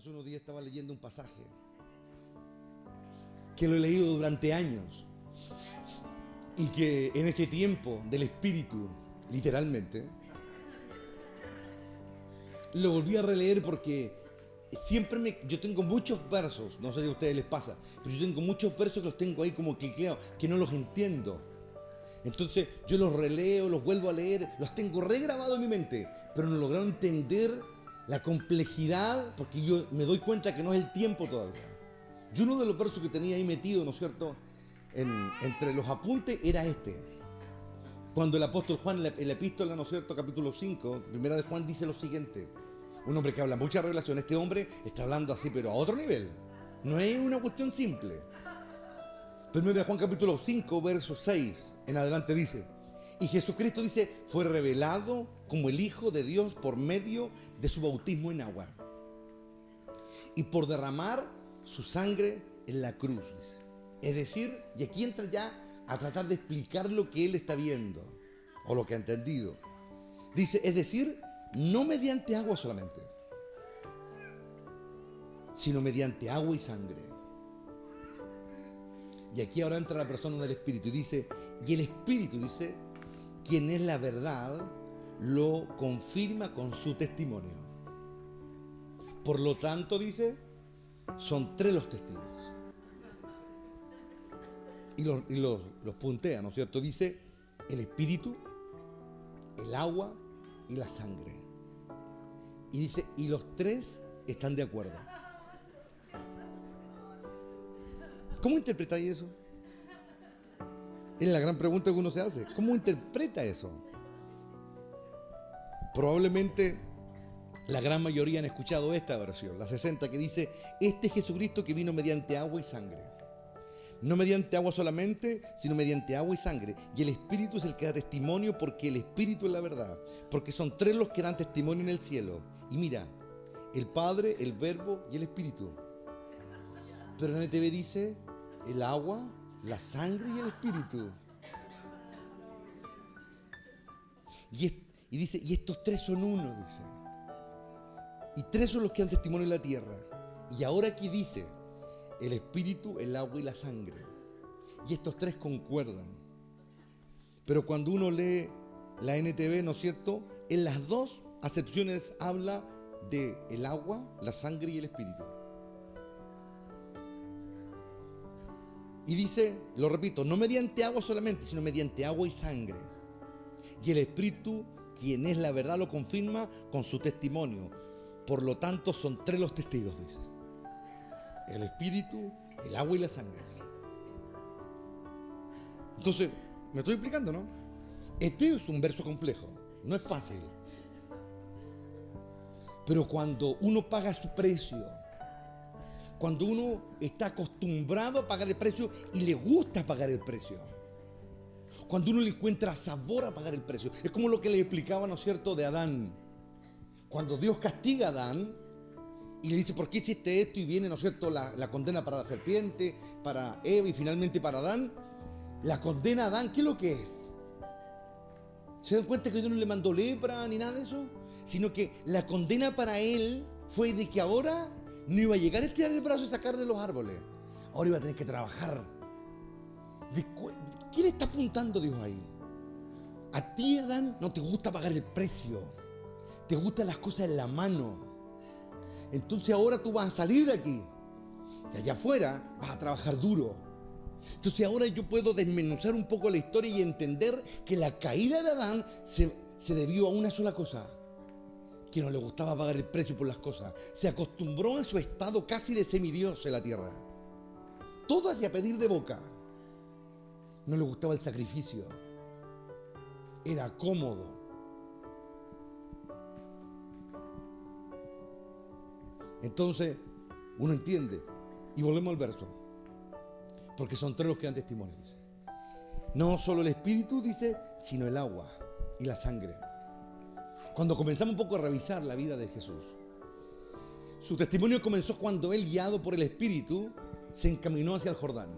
Hace unos días estaba leyendo un pasaje que lo he leído durante años y que en este tiempo del Espíritu, literalmente, lo volví a releer porque yo tengo muchos versos, no sé si a ustedes les pasa, pero yo tengo muchos versos que los tengo ahí como cliqueados, que no los entiendo. Entonces yo los releo, los vuelvo a leer, los tengo regrabados en mi mente, pero no he logrado entender la complejidad, porque yo me doy cuenta que no es el tiempo todavía. Y uno de los versos que tenía ahí metido, ¿no es cierto?, entre los apuntes era este. Cuando el apóstol Juan, en la epístola, ¿no es cierto?, capítulo 5, primera de Juan, dice lo siguiente. Un hombre que habla mucha revelación. Este hombre está hablando así, pero a otro nivel. No es una cuestión simple. Primera de Juan, capítulo 5, verso 6, en adelante dice: y Jesucristo, dice, fue revelado como el Hijo de Dios por medio de su bautismo en agua y por derramar su sangre en la cruz, dice. Es decir, y aquí entra ya a tratar de explicar lo que él está viendo o lo que ha entendido. Dice, es decir, no mediante agua solamente, sino mediante agua y sangre. Y aquí ahora entra la persona del Espíritu y dice, y el Espíritu, dice, quien es la verdad, lo confirma con su testimonio. Por lo tanto, dice, son tres los testigos. Y los puntea, ¿no es cierto? Dice, el Espíritu, el agua y la sangre. Y dice, y los tres están de acuerdo. ¿Cómo interpretáis eso? Es la gran pregunta que uno se hace. ¿Cómo interpreta eso? Probablemente la gran mayoría han escuchado esta versión, la 60, que dice, este es Jesucristo que vino mediante agua y sangre. No mediante agua solamente, sino mediante agua y sangre. Y el Espíritu es el que da testimonio, porque el Espíritu es la verdad. Porque son tres los que dan testimonio en el cielo. Y mira, el Padre, el Verbo y el Espíritu. Pero en el NTV dice, el agua, la sangre y el Espíritu. Y dice, y estos tres son uno, dice. Y tres son los que dan testimonio en la tierra. Y ahora aquí dice, el Espíritu, el agua y la sangre. Y estos tres concuerdan. Pero cuando uno lee la NTV, ¿no es cierto?, en las dos acepciones habla de el agua, la sangre y el Espíritu. Y dice, lo repito, no mediante agua solamente, sino mediante agua y sangre. Y el Espíritu, quien es la verdad, lo confirma con su testimonio. Por lo tanto, son tres los testigos, dice. El Espíritu, el agua y la sangre. Entonces, me estoy explicando, ¿no? Este es un verso complejo, no es fácil. Pero cuando uno paga su precio, cuando uno está acostumbrado a pagar el precio y le gusta pagar el precio, cuando uno le encuentra sabor a pagar el precio, es como lo que le explicaba, ¿no es cierto?, de Adán. Cuando Dios castiga a Adán y le dice, ¿por qué hiciste esto? Y viene, ¿no es cierto?, la condena para la serpiente, para Eva y finalmente para Adán. La condena a Adán, ¿qué es lo que es? ¿Se dan cuenta que Dios no le mandó lepra ni nada de eso? Sino que la condena para él fue de que ahora no iba a llegar a estirar el brazo y sacar de los árboles. Ahora iba a tener que trabajar. ¿Qué le está apuntando Dios ahí? A ti, Adán, no te gusta pagar el precio. Te gustan las cosas en la mano. Entonces ahora tú vas a salir de aquí. Y allá afuera vas a trabajar duro. Entonces ahora yo puedo desmenuzar un poco la historia y entender que la caída de Adán se debió a una sola cosa. Que no le gustaba pagar el precio por las cosas. Se acostumbró a su estado casi de semidios en la tierra. Todo hacia pedir de boca. No le gustaba el sacrificio. Era cómodo. Entonces, uno entiende. Y volvemos al verso. Porque son tres los que dan testimonio, dice. No solo el Espíritu, dice, sino el agua y la sangre. Cuando comenzamos un poco a revisar la vida de Jesús, su testimonio comenzó cuando él, guiado por el Espíritu, se encaminó hacia el Jordán.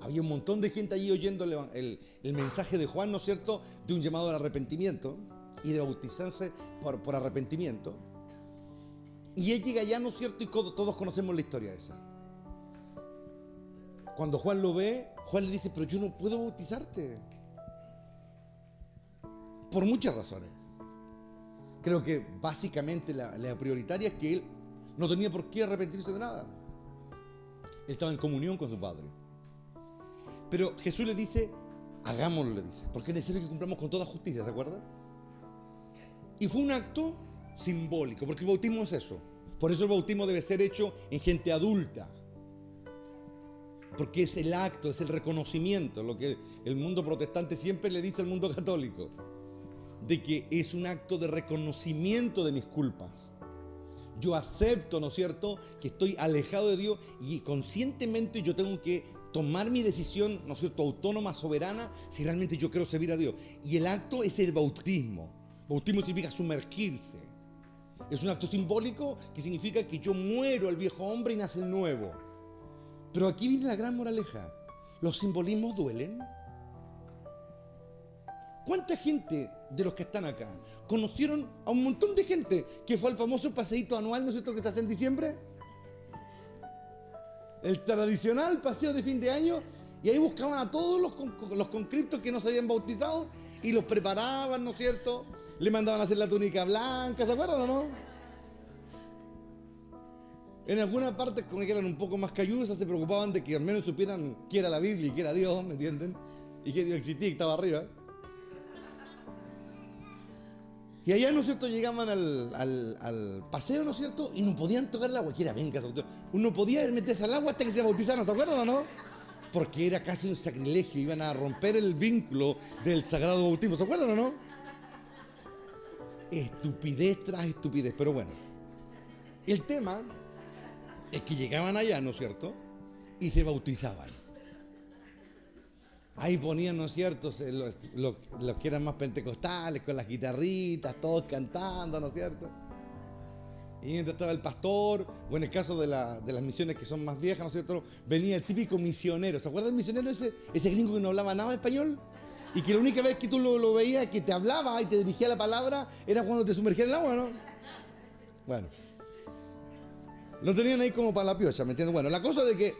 Había un montón de gente allí oyendo el mensaje de Juan, ¿no es cierto?, de un llamado al arrepentimiento y de bautizarse por arrepentimiento. Y él llega allá, ¿no es cierto? Y todos conocemos la historia esa. Cuando Juan lo ve, Juan le dice, pero yo no puedo bautizarte. Por muchas razones. Creo que básicamente la prioritaria es que él no tenía por qué arrepentirse de nada. Él estaba en comunión con su Padre. Pero Jesús le dice, hagámoslo, le dice, porque es necesario que cumplamos con toda justicia, ¿se acuerdan? Y fue un acto simbólico, porque el bautismo es eso. Por eso el bautismo debe ser hecho en gente adulta. Porque es el acto, es el reconocimiento, lo que el mundo protestante siempre le dice al mundo católico, de que es un acto de reconocimiento de mis culpas. Yo acepto, ¿no es cierto?, que estoy alejado de Dios y conscientemente yo tengo que tomar mi decisión, ¿no es cierto?, autónoma, soberana, si realmente yo quiero servir a Dios. Y el acto es el bautismo. Bautismo significa sumergirse. Es un acto simbólico que significa que yo muero al viejo hombre y nace el nuevo. Pero aquí viene la gran moraleja. ¿Los simbolismos duelen? ¿Cuánta gente de los que están acá conocieron a un montón de gente que fue al famoso paseíto anual, ¿no es cierto?, que se hace en diciembre? El tradicional paseo de fin de año, y ahí buscaban a todos los conscriptos que no se habían bautizado y los preparaban, ¿no es cierto? Le mandaban a hacer la túnica blanca, ¿se acuerdan o no? En algunas partes, como que eran un poco más cayudosas, se preocupaban de que al menos supieran qué era la Biblia y qué era Dios, ¿me entienden? Y que Dios existía y estaba arriba. Y allá, ¿no es cierto?, llegaban al paseo, ¿no es cierto?, y no podían tocar el agua, que era venga, uno podía meterse al agua hasta que se bautizaran, ¿se acuerdan o no? Porque era casi un sacrilegio, iban a romper el vínculo del sagrado bautismo, ¿se acuerdan o no? Estupidez tras estupidez, pero bueno. El tema es que llegaban allá, ¿no es cierto?, y se bautizaban. Ahí ponían, ¿no es cierto?, los que eran más pentecostales, con las guitarritas, todos cantando, ¿no es cierto? Y mientras estaba el pastor, o en el caso de las misiones que son más viejas, ¿no es cierto?, venía el típico misionero. ¿Se acuerdan del misionero ese gringo que no hablaba nada de español? Y que la única vez que tú lo veías, que te hablaba y te dirigía la palabra, era cuando te sumergía en el agua, ¿no? Bueno. Lo tenían ahí como para la piocha, ¿me entiendes? Bueno, la cosa de que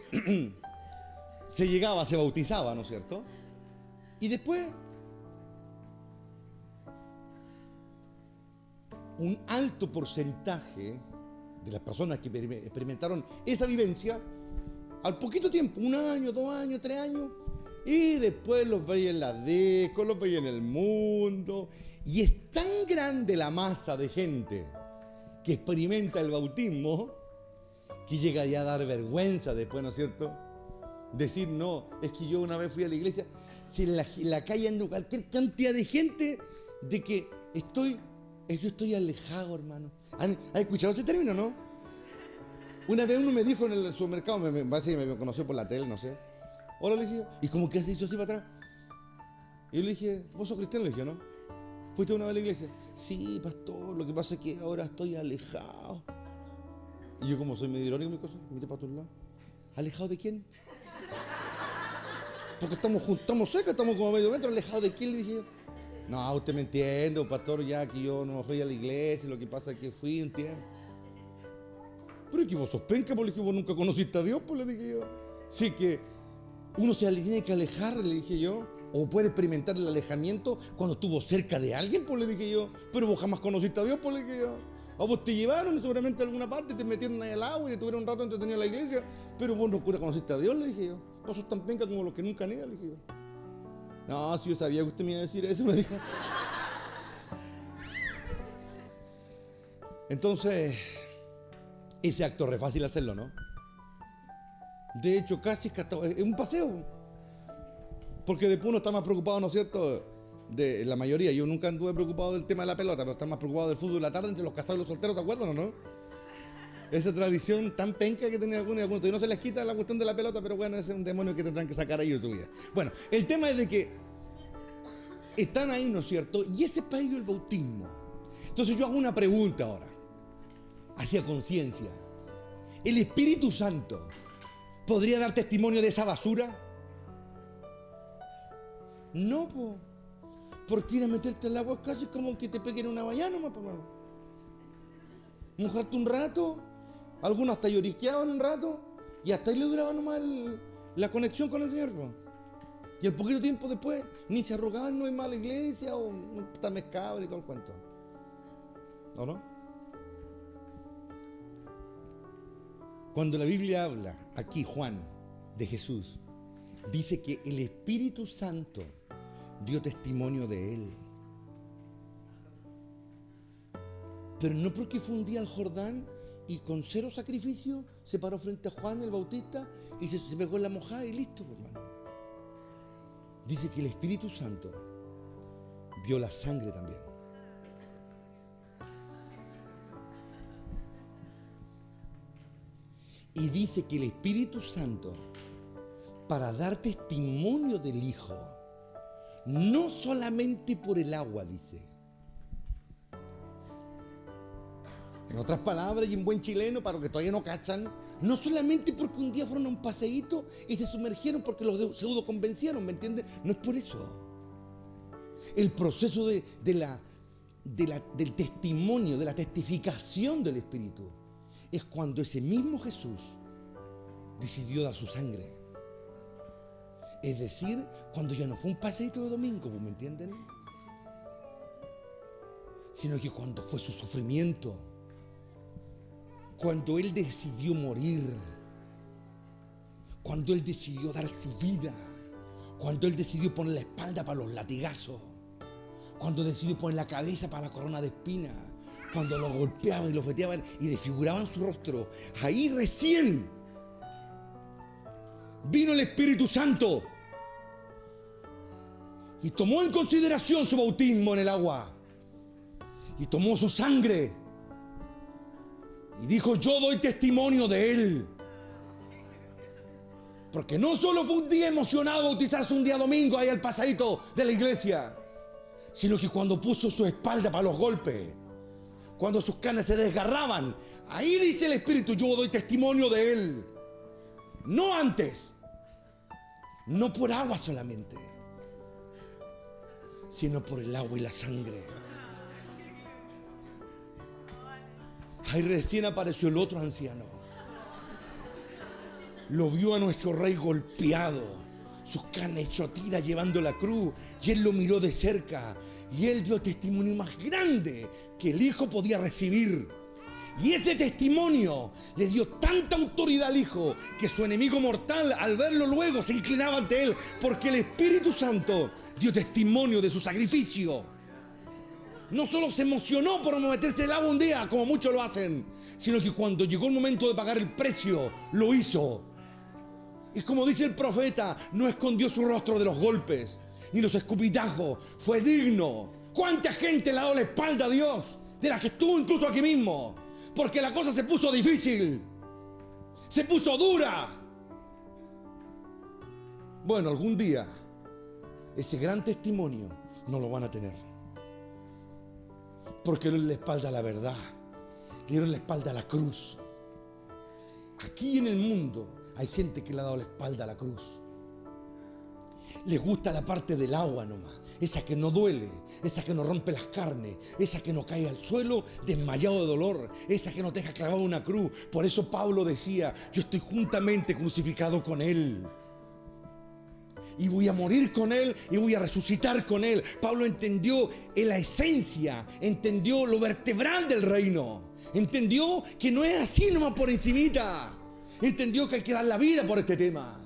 se llegaba, se bautizaba, ¿no es cierto? Y después, un alto porcentaje de las personas que experimentaron esa vivencia, al poquito tiempo, 1 año, 2 años, 3 años, y después los veía en la disco, los veía en el mundo, y es tan grande la masa de gente que experimenta el bautismo, que llega ya a dar vergüenza después, ¿no es cierto? Decir, no, es que yo una vez fui a la iglesia, si en la calle ando cualquier cantidad de gente, de que yo estoy alejado, hermano. ¿Han escuchado ese término, no? Una vez uno me dijo en el supermercado, me conoció por la tele, no sé. Hola, le dije, ¿y cómo que has dicho así para atrás? Y yo le dije, ¿vos sos cristiano? Le dije, ¿no? ¿Fuiste una vez a la iglesia? Sí, pastor, lo que pasa es que ahora estoy alejado. Y yo, como soy medio irónico, mi cosa, mire para todos lados. ¿Alejado de quién? Porque estamos cerca, estamos como a medio metro, alejados de quién, le dije yo. No, usted me entiende, pastor, ya que yo no fui a la iglesia, lo que pasa es que fui, entiende. Pero es que vos sos penca, pues le dije, vos nunca conociste a Dios, pues le dije yo. Sí que uno se tiene que alejar, le dije yo. O puede experimentar el alejamiento cuando estuvo cerca de alguien, pues le dije yo. Pero vos jamás conociste a Dios, pues le dije yo. A vos te llevaron seguramente a alguna parte, te metieron ahí al agua y te tuvieron un rato entretenido en la iglesia, pero vos no conociste a Dios, le dije yo. Vos sos tan penca como los que nunca niegan, le dije yo. No, si yo sabía que usted me iba a decir eso, me dijo. Entonces, ese acto es re fácil hacerlo, ¿no? De hecho, casi es un paseo. Porque después uno está más preocupado, ¿no es cierto?, de la mayoría. Yo nunca anduve preocupado del tema de la pelota, pero está más preocupado del fútbol de la tarde entre los casados y los solteros, ¿se acuerdan o no? Esa tradición tan penca que tenía algunos y algunos. Y no se les quita la cuestión de la pelota, pero bueno, ese es un demonio que tendrán que sacar ellos de su vida. Bueno, el tema es de que están ahí, ¿no es cierto? Y ese es para ellos el bautismo. Entonces yo hago una pregunta ahora, hacia conciencia. ¿El Espíritu Santo podría dar testimonio de esa basura? No, po. Porque ir a meterte al agua casi como que te peguen una vallana, nomás, po. mojarte un rato, algunos hasta lloriqueaban un rato, y hasta ahí le duraba nomás la conexión con el Señor, po. Y el poquito tiempo después, ni se arrogaban, no hay mala iglesia, o está mezcabra y todo el cuento. ¿O no? Cuando la Biblia habla, aquí Juan, de Jesús, dice que el Espíritu Santo dio testimonio de él. Pero no porque fue un día al Jordán y con cero sacrificio se paró frente a Juan el Bautista y se pegó en la mojada y listo, hermano. Dice que el Espíritu Santo vio la sangre también. Y dice que el Espíritu Santo, para dar testimonio del Hijo, no solamente por el agua, dice. En otras palabras y en buen chileno, para los que todavía no cachan, no solamente porque un día fueron a un paseíto y se sumergieron porque los pseudo convencieron, ¿me entiendes? No es por eso. El proceso del testimonio, de la testificación del Espíritu, es cuando ese mismo Jesús decidió dar su sangre. Es decir, cuando ya no fue un paseíto de domingo, ¿me entienden? Sino que cuando fue su sufrimiento, cuando Él decidió morir, cuando Él decidió dar su vida, cuando Él decidió poner la espalda para los latigazos, cuando decidió poner la cabeza para la corona de espinas, cuando lo golpeaban y lo feteaban y desfiguraban su rostro, ahí recién vino el Espíritu Santo y tomó en consideración su bautismo en el agua y tomó su sangre y dijo: yo doy testimonio de Él. Porque no solo fue un día emocionado bautizarse un día domingo ahí al pasadito de la iglesia, sino que cuando puso su espalda para los golpes, cuando sus carnes se desgarraban, ahí dice el Espíritu: yo doy testimonio de Él. No antes, no por agua solamente, sino por el agua y la sangre. Ahí recién apareció el otro anciano. Lo vio a nuestro rey golpeado, sus carnes hecho tiras llevando la cruz, y él lo miró de cerca y él dio el testimonio más grande que el Hijo podía recibir. Y ese testimonio le dio tanta autoridad al Hijo que su enemigo mortal, al verlo luego, se inclinaba ante él, porque el Espíritu Santo dio testimonio de su sacrificio. No solo se emocionó por meterse el agua un día, como muchos lo hacen, sino que cuando llegó el momento de pagar el precio, lo hizo. Y como dice el profeta, no escondió su rostro de los golpes, ni los escupitajos, fue digno. ¿Cuánta gente le ha dado la espalda a Dios? De la que estuvo incluso aquí mismo. Porque la cosa se puso difícil, se puso dura. Bueno, algún día ese gran testimonio no lo van a tener, porque le dieron la espalda a la verdad, le dieron la espalda a la cruz. Aquí en el mundo hay gente que le ha dado la espalda a la cruz. Les gusta la parte del agua nomás, esa que no duele, esa que no rompe las carnes, esa que no cae al suelo desmayado de dolor, esa que no te deja clavado en una cruz. Por eso Pablo decía: yo estoy juntamente crucificado con Él, y voy a morir con Él y voy a resucitar con Él. Pablo entendió la esencia, entendió lo vertebral del reino, entendió que no es así nomás por encimita, entendió que hay que dar la vida por este tema.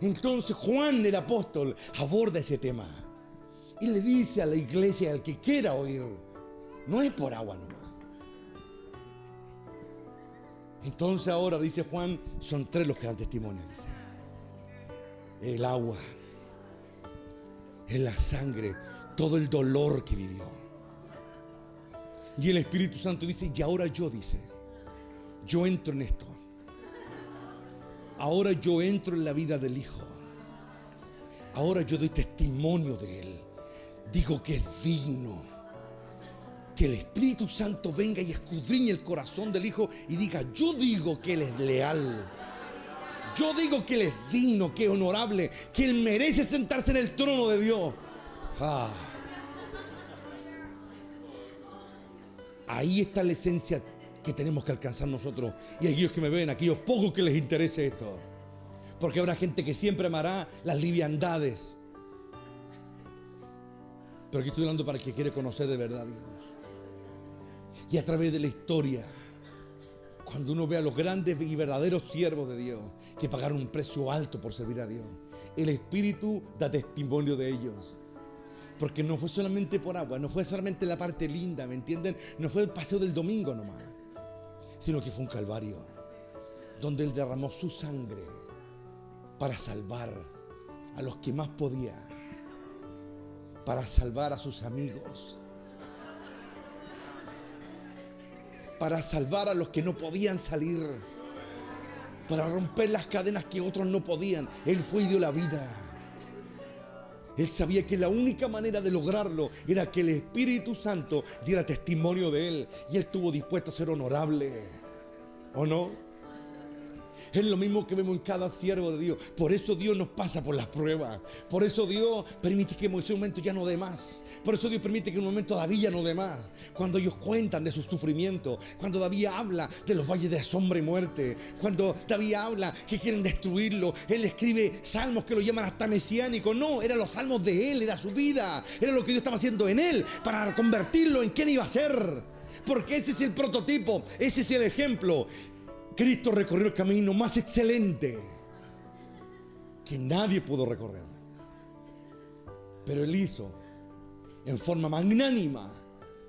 Entonces Juan el apóstol aborda ese tema y le dice a la iglesia, al que quiera oír: no es por agua nomás. Entonces ahora, dice Juan, son tres los que dan testimonio, dice. El agua, es la sangre, todo el dolor que vivió. Y el Espíritu Santo dice: y ahora yo, dice, yo entro en esto. Ahora yo entro en la vida del Hijo. Ahora yo doy testimonio de Él. Digo que es digno. Que el Espíritu Santo venga y escudriñe el corazón del Hijo y diga: yo digo que Él es leal. Yo digo que Él es digno, que es honorable, que Él merece sentarse en el trono de Dios. Ahí está la esencia que tenemos que alcanzar nosotros. Y aquellos que me ven, aquellos pocos que les interese esto. Porque habrá gente que siempre amará las liviandades. Pero aquí estoy hablando para el que quiere conocer de verdad a Dios. Y a través de la historia, cuando uno ve a los grandes y verdaderos siervos de Dios que pagaron un precio alto por servir a Dios, el Espíritu da testimonio de ellos. Porque no fue solamente por agua, no fue solamente la parte linda, ¿me entienden? No fue el paseo del domingo nomás, sino que fue un calvario donde Él derramó su sangre para salvar a los que más podía, para salvar a sus amigos, para salvar a los que no podían salir, para romper las cadenas que otros no podían. Él fue y dio la vida. Él sabía que la única manera de lograrlo era que el Espíritu Santo diera testimonio de Él. Y Él estuvo dispuesto a ser honorable. ¿O no? Es lo mismo que vemos en cada siervo de Dios. Por eso Dios nos pasa por las pruebas. Por eso Dios permite que en ese momento ya no dé más. Por eso Dios permite que en un momento David ya no dé más. Cuando ellos cuentan de sus sufrimientos. Cuando David habla de los valles de sombra y muerte. Cuando David habla que quieren destruirlo. Él escribe salmos que lo llaman hasta mesiánicos. No, eran los salmos de él, era su vida. Era lo que Dios estaba haciendo en él para convertirlo en quién iba a ser. Porque ese es el prototipo, ese es el ejemplo. Cristo recorrió el camino más excelente que nadie pudo recorrer. Pero Él hizo en forma magnánima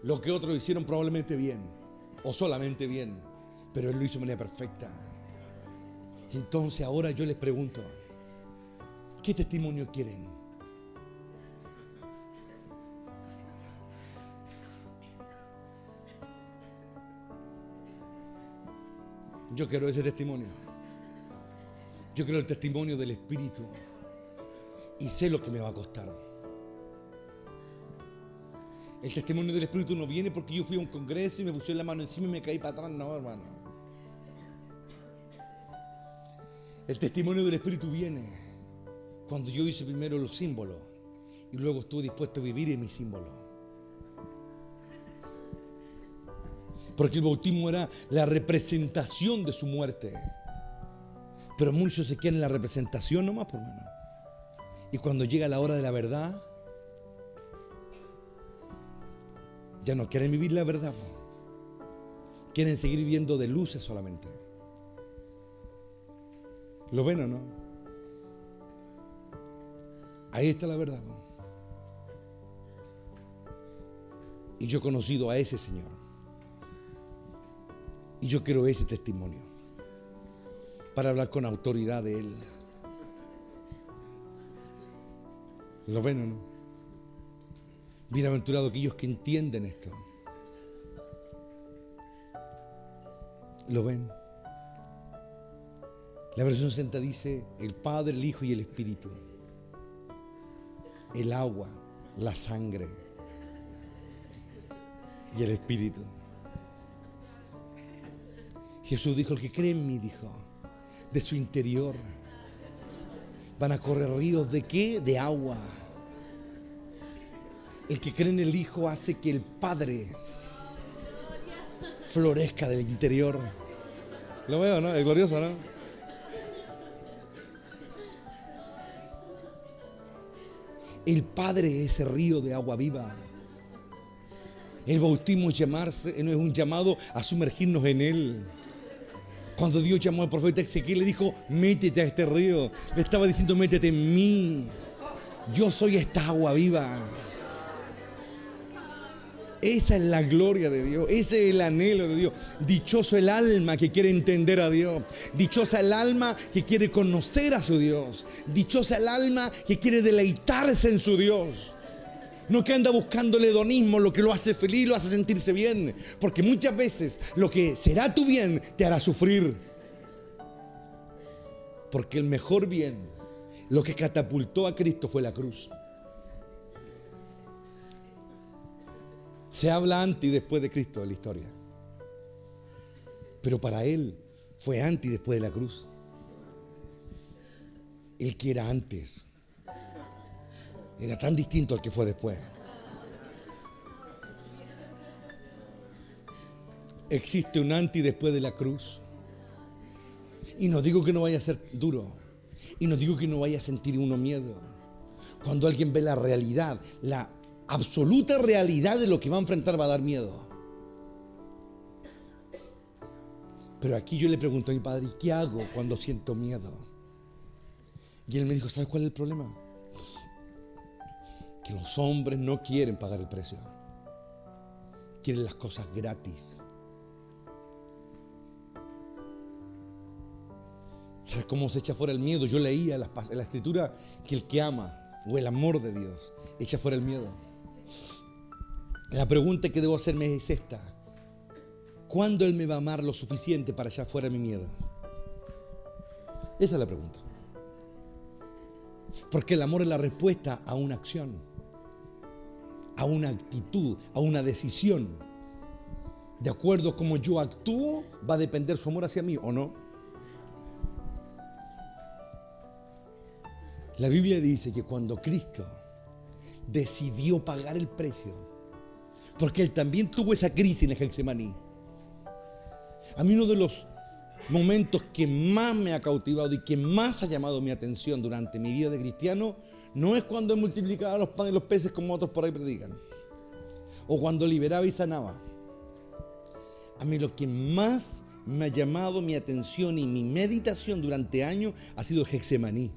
lo que otros hicieron probablemente bien o solamente bien, pero Él lo hizo de manera perfecta. Entonces ahora yo les pregunto, ¿qué testimonio quieren? Yo quiero ese testimonio. Yo quiero el testimonio del Espíritu. Y sé lo que me va a costar. El testimonio del Espíritu no viene porque yo fui a un congreso y me puse la mano encima y me caí para atrás. No, hermano. El testimonio del Espíritu viene cuando yo hice primero los símbolos y luego estuve dispuesto a vivir en mis símbolos. Porque el bautismo era la representación de su muerte. Pero muchos se quedan en la representación nomás, por menos. Y cuando llega la hora de la verdad, ya no quieren vivir la verdad. Quieren seguir viviendo de luces solamente. ¿Lo ven o no? Ahí está la verdad. Y yo he conocido a ese Señor. Y yo quiero ese testimonio para hablar con autoridad de Él. ¿Lo ven o no? Bienaventurados aquellos que entienden esto. ¿Lo ven? La versión 60 dice el Padre, el Hijo y el Espíritu. El agua, la sangre y el Espíritu. Jesús dijo, el que cree en mí, dijo, de su interior van a correr ríos ¿de qué? De agua. El que cree en el Hijo hace que el Padre florezca del interior. Lo veo, ¿no? Es glorioso, ¿no? El Padre es ese río de agua viva. El bautismo es no es un llamado a sumergirnos en Él. Cuando Dios llamó al profeta Ezequiel, le dijo, métete a este río. Le estaba diciendo, métete en mí. Yo soy esta agua viva. Esa es la gloria de Dios. Ese es el anhelo de Dios. Dichoso el alma que quiere entender a Dios. Dichosa el alma que quiere conocer a su Dios. Dichosa el alma que quiere deleitarse en su Dios. No que anda buscando el hedonismo, lo que lo hace feliz, lo hace sentirse bien. Porque muchas veces lo que será tu bien te hará sufrir. Porque el mejor bien, lo que catapultó a Cristo fue la cruz. Se habla antes y después de Cristo en la historia. Pero para Él fue antes y después de la cruz. El que era antes era tan distinto al que fue después. Existe un antes y después de la cruz. Y no digo que no vaya a ser duro. Y no digo que no vaya a sentir uno miedo. Cuando alguien ve la realidad, la absoluta realidad de lo que va a enfrentar, va a dar miedo. Pero aquí yo le pregunto a mi padre, ¿qué hago cuando siento miedo? Y él me dijo, ¿sabes cuál es el problema? Que los hombres no quieren pagar el precio. Quieren las cosas gratis. ¿Sabes cómo se echa fuera el miedo? Yo leía en la escritura que el que ama, o el amor de Dios, echa fuera el miedo. La pregunta que debo hacerme es esta: ¿cuándo Él me va a amar lo suficiente para echar fuera mi miedo? Esa es la pregunta. Porque el amor es la respuesta a una acción, a una actitud, a una decisión. De acuerdo a cómo yo actúo, va a depender su amor hacia mí, ¿o no? La Biblia dice que cuando Cristo decidió pagar el precio, porque Él también tuvo esa crisis en el Getsemaní. A mí uno de los momentos que más me ha cautivado y que más ha llamado mi atención durante mi vida de cristiano no es cuando Él multiplicaba los panes y los peces como otros por ahí predican, o cuando liberaba y sanaba. A mí lo que más me ha llamado mi atención y mi meditación durante años ha sido el Getsemaní.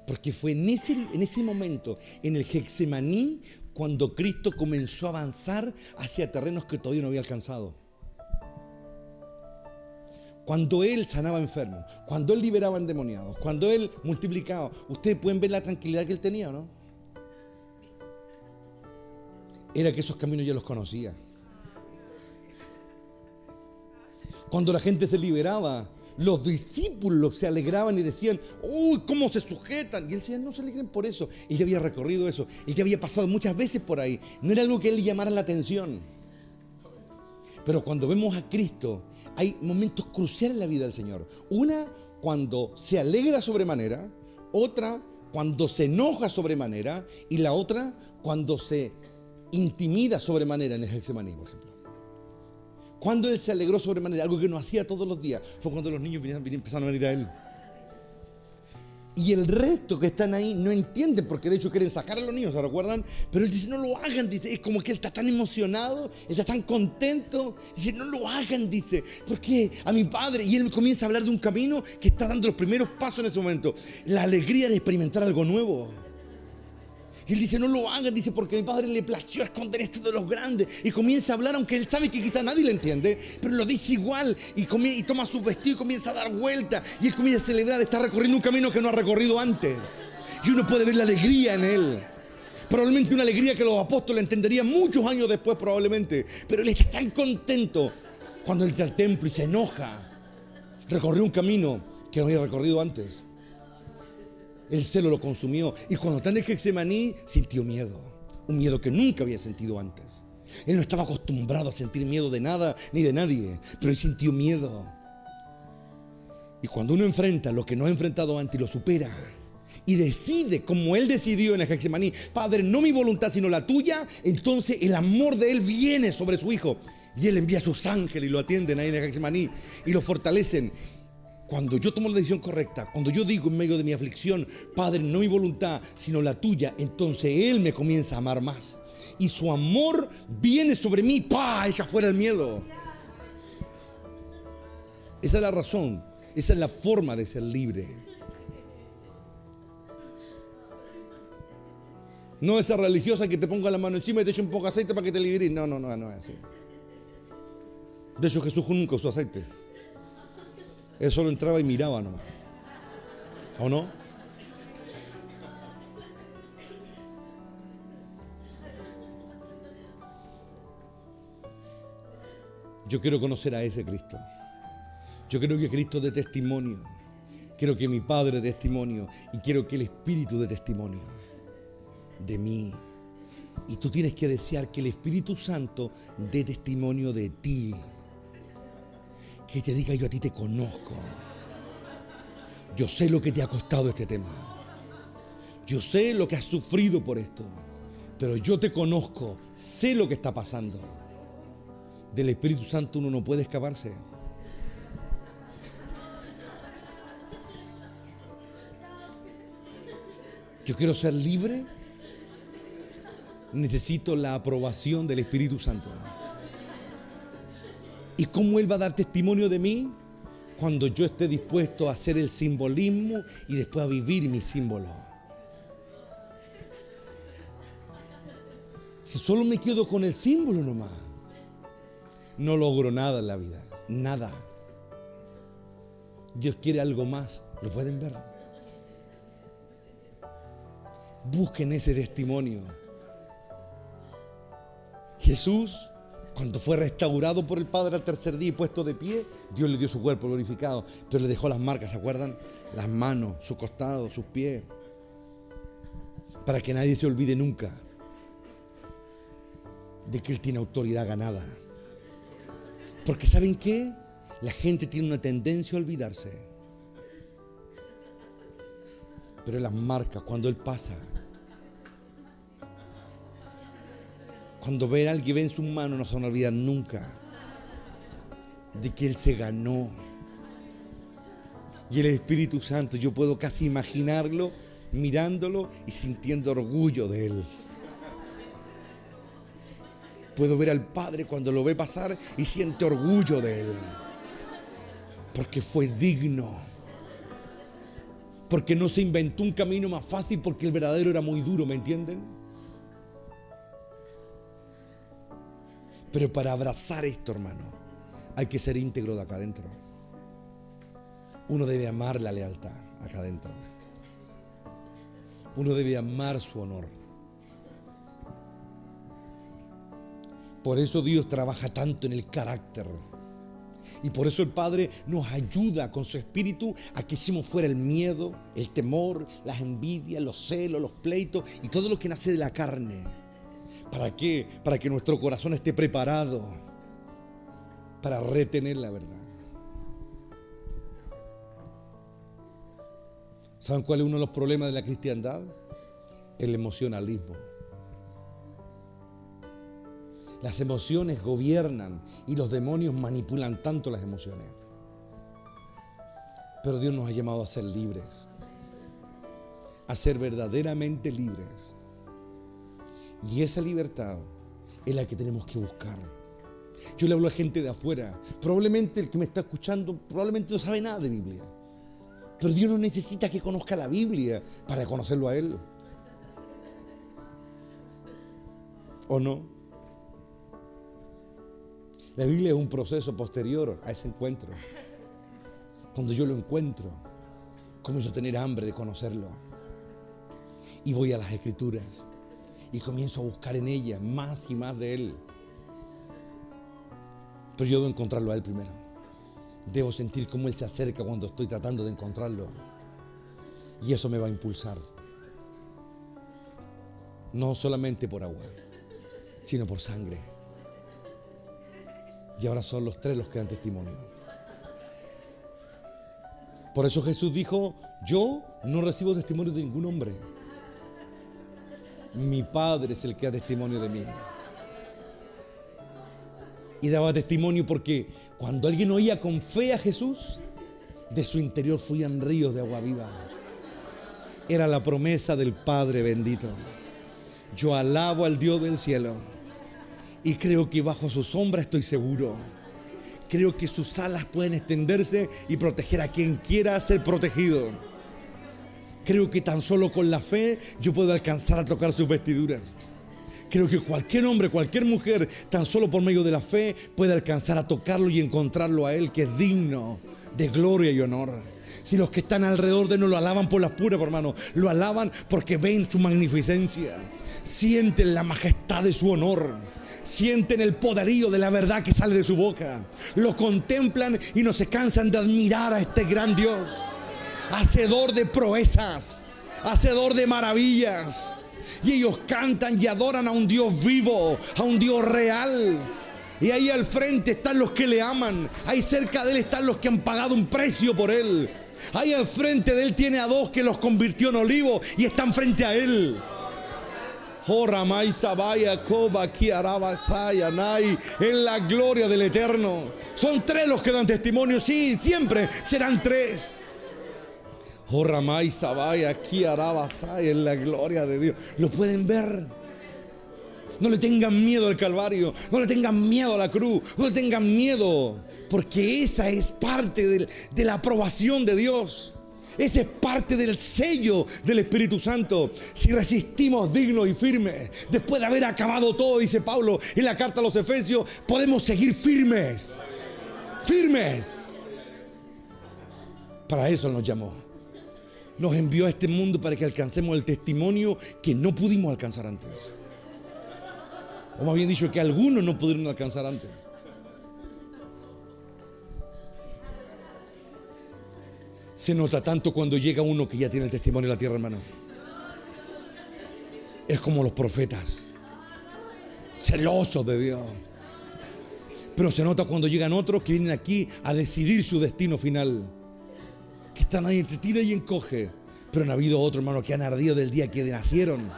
Porque fue en ese momento, en el Getsemaní, cuando Cristo comenzó a avanzar hacia terrenos que todavía no había alcanzado. Cuando Él sanaba enfermos, cuando Él liberaba endemoniados, cuando Él multiplicaba. Ustedes pueden ver la tranquilidad que Él tenía, ¿no? Era que esos caminos yo los conocía. Cuando la gente se liberaba, los discípulos se alegraban y decían, ¡uy, cómo se sujetan! Y Él decía, no se alegren por eso. Él ya había recorrido eso. Él ya había pasado muchas veces por ahí. No era algo que Él llamara la atención. Pero cuando vemos a Cristo, hay momentos cruciales en la vida del Señor. Una, cuando se alegra sobremanera. Otra, cuando se enoja sobremanera. Y la otra, cuando se intimida sobremanera en el Getsemaní, por ejemplo. Cuando Él se alegró sobremanera, algo que no hacía todos los días, fue cuando los niños empezaron a venir a Él. Y el resto que están ahí no entienden, porque de hecho quieren sacar a los niños, ¿se recuerdan? Pero Él dice, no lo hagan, dice, es como que Él está tan emocionado, Él está tan contento, dice, no lo hagan, dice, porque a mi Padre, y Él comienza a hablar de un camino que está dando los primeros pasos en ese momento, la alegría de experimentar algo nuevo. Y Él dice, no lo hagan, dice, porque a mi Padre le plació esconder esto de los grandes. Y comienza a hablar, aunque Él sabe que quizá nadie le entiende, pero lo dice igual. Y toma su vestido y comienza a dar vuelta. Y Él comienza a celebrar, está recorriendo un camino que no ha recorrido antes. Y uno puede ver la alegría en Él. Probablemente una alegría que los apóstoles entenderían muchos años después, probablemente. Pero Él está tan contento cuando Él entra al templo y se enoja. Recorrió un camino que no había recorrido antes. El celo lo consumió. Y cuando está en el Getsemaní, sintió miedo. Un miedo que nunca había sentido antes. Él no estaba acostumbrado a sentir miedo de nada ni de nadie. Pero él sintió miedo. Y cuando uno enfrenta lo que no ha enfrentado antes y lo supera, y decide, como Él decidió en el Getsemaní, Padre, no mi voluntad sino la tuya, entonces el amor de Él viene sobre su Hijo. Y Él envía a sus ángeles y lo atienden ahí en el Getsemaní y lo fortalecen. Cuando yo tomo la decisión correcta, cuando yo digo en medio de mi aflicción, Padre, no mi voluntad, sino la tuya, entonces Él me comienza a amar más. Y su amor viene sobre mí, ¡pah!, echa fuera el miedo. Esa es la razón, esa es la forma de ser libre. No esa religiosa que te ponga la mano encima y te eche un poco de aceite para que te liberes. No es así. De hecho, Jesús nunca usó aceite. Él solo entraba y miraba nomás. ¿O no? Yo quiero conocer a ese Cristo. Yo quiero que Cristo dé testimonio. Quiero que mi Padre dé testimonio. Y quiero que el Espíritu dé testimonio de mí. Y tú tienes que desear que el Espíritu Santo dé testimonio de ti. Que te diga, yo a ti te conozco. Yo sé lo que te ha costado este tema. Yo sé lo que has sufrido por esto. Pero yo te conozco, sé lo que está pasando. Del Espíritu Santo uno no puede escaparse. Yo quiero ser libre. Necesito la aprobación del Espíritu Santo. ¿Y cómo Él va a dar testimonio de mí? Cuando yo esté dispuesto a hacer el simbolismo y después a vivir mi símbolo. Si solo me quedo con el símbolo nomás, no logro nada en la vida. Nada. Dios quiere algo más. ¿Lo pueden ver? Busquen ese testimonio. Jesús, cuando fue restaurado por el Padre al tercer día y puesto de pie, Dios le dio su cuerpo glorificado, pero le dejó las marcas, ¿se acuerdan? Las manos, su costado, sus pies, para que nadie se olvide nunca de que Él tiene autoridad ganada. Porque ¿saben qué? La gente tiene una tendencia a olvidarse. Pero las marcas, cuando Él pasa, cuando ven a alguien, ven sus manos, no se van a olvidar nunca de que Él se ganó. Y el Espíritu Santo, yo puedo casi imaginarlo, mirándolo y sintiendo orgullo de Él. Puedo ver al Padre cuando lo ve pasar y siente orgullo de Él. Porque fue digno. Porque no se inventó un camino más fácil, porque el verdadero era muy duro, ¿me entienden? Pero para abrazar esto, hermano, hay que ser íntegro de acá adentro. Uno debe amar la lealtad acá adentro. Uno debe amar su honor. Por eso Dios trabaja tanto en el carácter. Y por eso el Padre nos ayuda con su Espíritu a que echemos fuera el miedo, el temor, las envidias, los celos, los pleitos y todo lo que nace de la carne. ¿Para qué? Para que nuestro corazón esté preparado para retener la verdad. ¿Saben cuál es uno de los problemas de la cristiandad? El emocionalismo. Las emociones gobiernan y los demonios manipulan tanto las emociones. Pero Dios nos ha llamado a ser libres, a ser verdaderamente libres. Y esa libertad es la que tenemos que buscar. Yo le hablo a gente de afuera. Probablemente el que me está escuchando probablemente no sabe nada de Biblia. Pero Dios no necesita que conozca la Biblia para conocerlo a Él. ¿O no? La Biblia es un proceso posterior a ese encuentro. Cuando yo lo encuentro, comienzo a tener hambre de conocerlo. Y voy a las Escrituras y comienzo a buscar en ellas más y más de Él. Pero yo debo encontrarlo a Él primero. Debo sentir cómo Él se acerca cuando estoy tratando de encontrarlo. Y eso me va a impulsar. No solamente por agua, sino por sangre. Y ahora son los tres los que dan testimonio. Por eso Jesús dijo: yo no recibo testimonio de ningún hombre. Mi Padre es el que da testimonio de mí. Y daba testimonio porque cuando alguien oía con fe a Jesús, de su interior fluían ríos de agua viva. Era la promesa del Padre bendito. Yo alabo al Dios del cielo. Y creo que bajo su sombra estoy seguro. Creo que sus alas pueden extenderse y proteger a quien quiera ser protegido. Creo que tan solo con la fe yo puedo alcanzar a tocar sus vestiduras. Creo que cualquier hombre, cualquier mujer, tan solo por medio de la fe puede alcanzar a tocarlo y encontrarlo a Él, que es digno de gloria y honor. Si los que están alrededor de él no lo alaban por las puras, hermano, lo alaban porque ven su magnificencia, sienten la majestad de su honor. Sienten el poderío de la verdad que sale de su boca. Lo contemplan y no se cansan de admirar a este gran Dios, hacedor de proezas, hacedor de maravillas. Y ellos cantan y adoran a un Dios vivo, a un Dios real. Y ahí al frente están los que le aman. Ahí cerca de él están los que han pagado un precio por él. Ahí al frente de él tiene a dos que los convirtió en olivos y están frente a él. Joramai Sabaya Koba Kiarabasaya Nai, en la gloria del Eterno. Son tres los que dan testimonio, sí, siempre serán tres. Joramai Sabaya Kiarabasaya, en la gloria de Dios. ¿Lo pueden ver? No le tengan miedo al Calvario, no le tengan miedo a la cruz, no le tengan miedo, porque esa es parte de la aprobación de Dios. Ese es parte del sello del Espíritu Santo. Si resistimos dignos y firmes, después de haber acabado todo, dice Pablo en la carta a los Efesios, podemos seguir firmes. Firmes. Para eso nos llamó. Nos envió a este mundo para que alcancemos el testimonio que no pudimos alcanzar antes. O más bien dicho, que algunos no pudieron alcanzar antes. Se nota tanto cuando llega uno que ya tiene el testimonio en la tierra, hermano. Es como los profetas, celosos de Dios. Pero se nota cuando llegan otros que vienen aquí a decidir su destino final, que están ahí entre tira y encoge. Pero han habido otros, hermano, que han ardido del día que nacieron.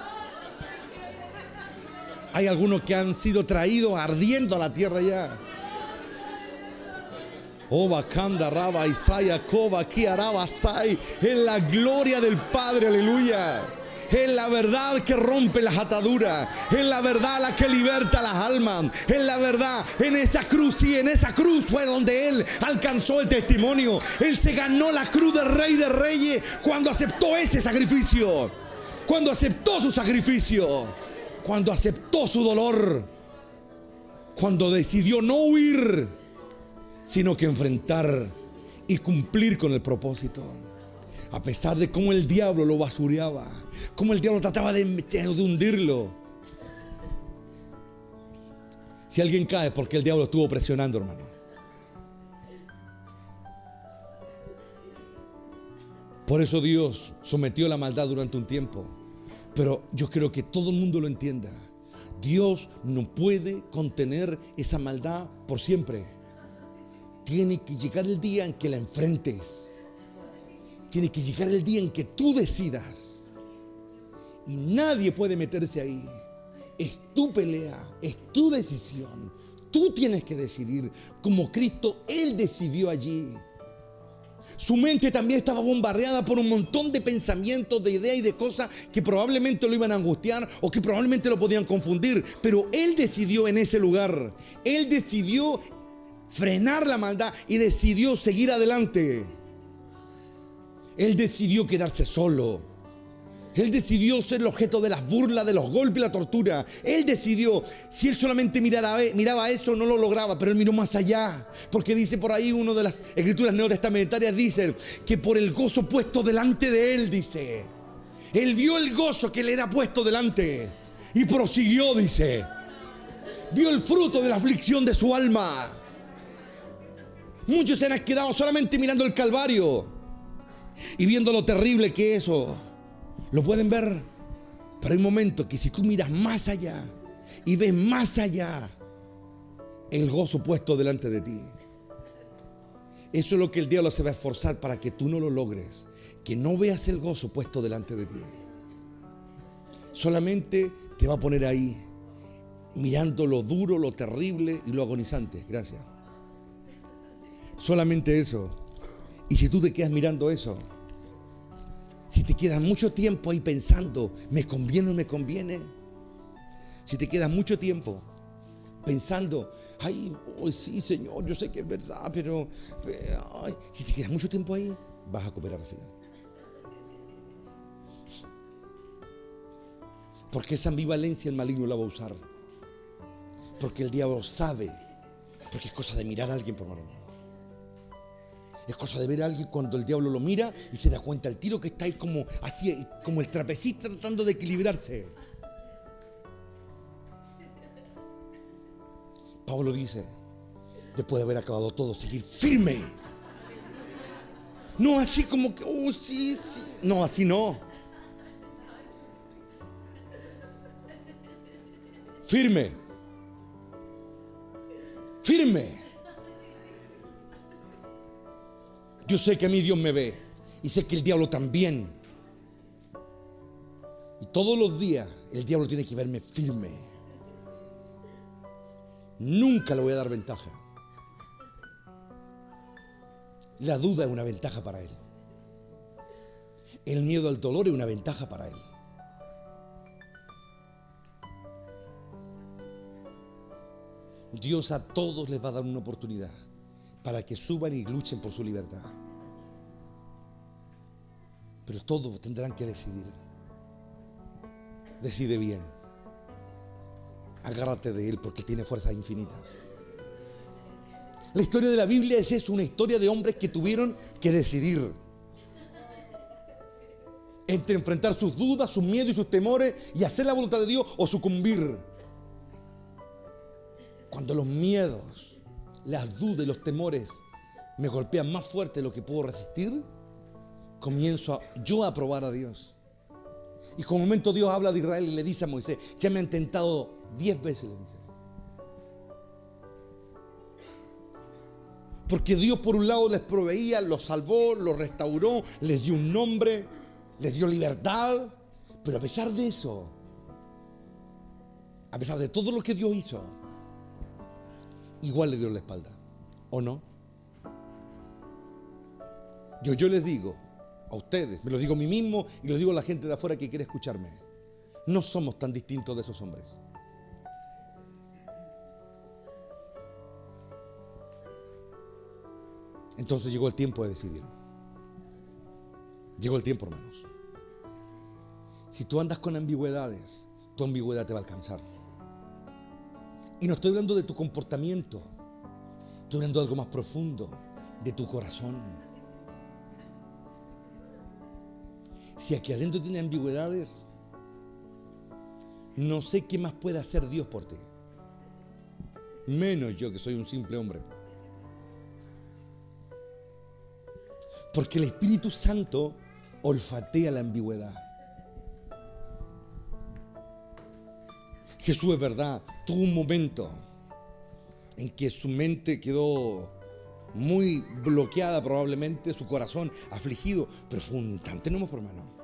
Hay algunos que han sido traídos ardiendo a la tierra ya. En la gloria del Padre, aleluya. Es la verdad que rompe las ataduras. Es la verdad la que liberta las almas. Es la verdad en esa cruz. Sí, en esa cruz fue donde Él alcanzó el testimonio. Él se ganó la cruz del Rey de Reyes cuando aceptó ese sacrificio. Cuando aceptó su sacrificio. Cuando aceptó su dolor. Cuando decidió no huir, sino que enfrentar y cumplir con el propósito. A pesar de cómo el diablo lo basureaba, cómo el diablo trataba de hundirlo. Si alguien cae, porque el diablo estuvo presionando, hermano. Por eso Dios sometió la maldad durante un tiempo. Pero yo creo que todo el mundo lo entienda. Dios no puede contener esa maldad por siempre. Tiene que llegar el día en que la enfrentes. Tiene que llegar el día en que tú decidas. Y nadie puede meterse ahí. Es tu pelea, es tu decisión. Tú tienes que decidir. Como Cristo, Él decidió allí. Su mente también estaba bombardeada por un montón de pensamientos, de ideas y de cosas que probablemente lo iban a angustiar o que probablemente lo podían confundir. Pero Él decidió en ese lugar. Él decidió frenar la maldad y decidió seguir adelante. Él decidió quedarse solo. Él decidió ser el objeto de las burlas, de los golpes y la tortura. Él decidió, si él solamente miraba eso, no lo lograba, pero él miró más allá. Porque dice por ahí, una de las escrituras neotestamentarias dice que por el gozo puesto delante de él, dice. Él vio el gozo que le era puesto delante y prosiguió, dice. Vio el fruto de la aflicción de su alma. Muchos se han quedado solamente mirando el Calvario y viendo lo terrible que es eso. Lo pueden ver, pero hay momentos que si tú miras más allá y ves más allá el gozo puesto delante de ti. Eso es lo que el diablo se va a esforzar para que tú no lo logres, que no veas el gozo puesto delante de ti. Solamente te va a poner ahí mirando lo duro, lo terrible y lo agonizante. Gracias. Solamente eso. Y si tú te quedas mirando eso, si te quedas mucho tiempo ahí pensando, ¿me conviene o no me conviene? Si te quedas mucho tiempo pensando, ay, oh, sí, Señor, yo sé que es verdad, pero ay, si te quedas mucho tiempo ahí, vas a cooperar al final. Porque esa ambivalencia el maligno la va a usar. Porque el diablo sabe, porque es cosa de mirar a alguien por mano. Es cosa de ver a alguien cuando el diablo lo mira y se da cuenta el tiro que está ahí como así, como el trapecista tratando de equilibrarse. Pablo dice, después de haber acabado todo, seguir firme. No así como que, oh sí, sí. No, así no. Firme. Firme. Yo sé que a mí Dios me ve y sé que el diablo también. Y Todos los días el diablo tiene que verme firme. Nunca le voy a dar ventaja. La duda es una ventaja para él. El miedo al dolor es una ventaja para él. Dios a todos les va a dar una oportunidad para que suban y luchen por su libertad. Pero todos tendrán que decidir. Decide bien. Agárrate de él porque tiene fuerzas infinitas. La historia de la Biblia es eso, una historia de hombres que tuvieron que decidir entre enfrentar sus dudas, sus miedos y sus temores y hacer la voluntad de Dios o sucumbir. Cuando los miedos, las dudas y los temores me golpean más fuerte de lo que puedo resistir, comienzo yo a probar a Dios. Y con un momento Dios habla de Israel y le dice a Moisés: ya me han tentado 10 veces, le dice. Porque Dios por un lado les proveía, los salvó, los restauró, les dio un nombre, les dio libertad. Pero a pesar de eso, a pesar de todo lo que Dios hizo, igual le dio la espalda, ¿o no? Yo les digo a ustedes, me lo digo a mí mismo y lo digo a la gente de afuera que quiere escucharme: no somos tan distintos de esos hombres. Entonces llegó el tiempo de decidir. Llegó el tiempo, hermanos. Si tú andas con ambigüedades, tu ambigüedad te va a alcanzar. Y no estoy hablando de tu comportamiento, estoy hablando de algo más profundo, de tu corazón. Si aquí adentro tienes ambigüedades, no sé qué más puede hacer Dios por ti. Menos yo, que soy un simple hombre. Porque el Espíritu Santo olfatea la ambigüedad. Jesús, es verdad, tuvo un momento en que su mente quedó muy bloqueada, probablemente su corazón afligido, pero fue un instante nomás, por hermano.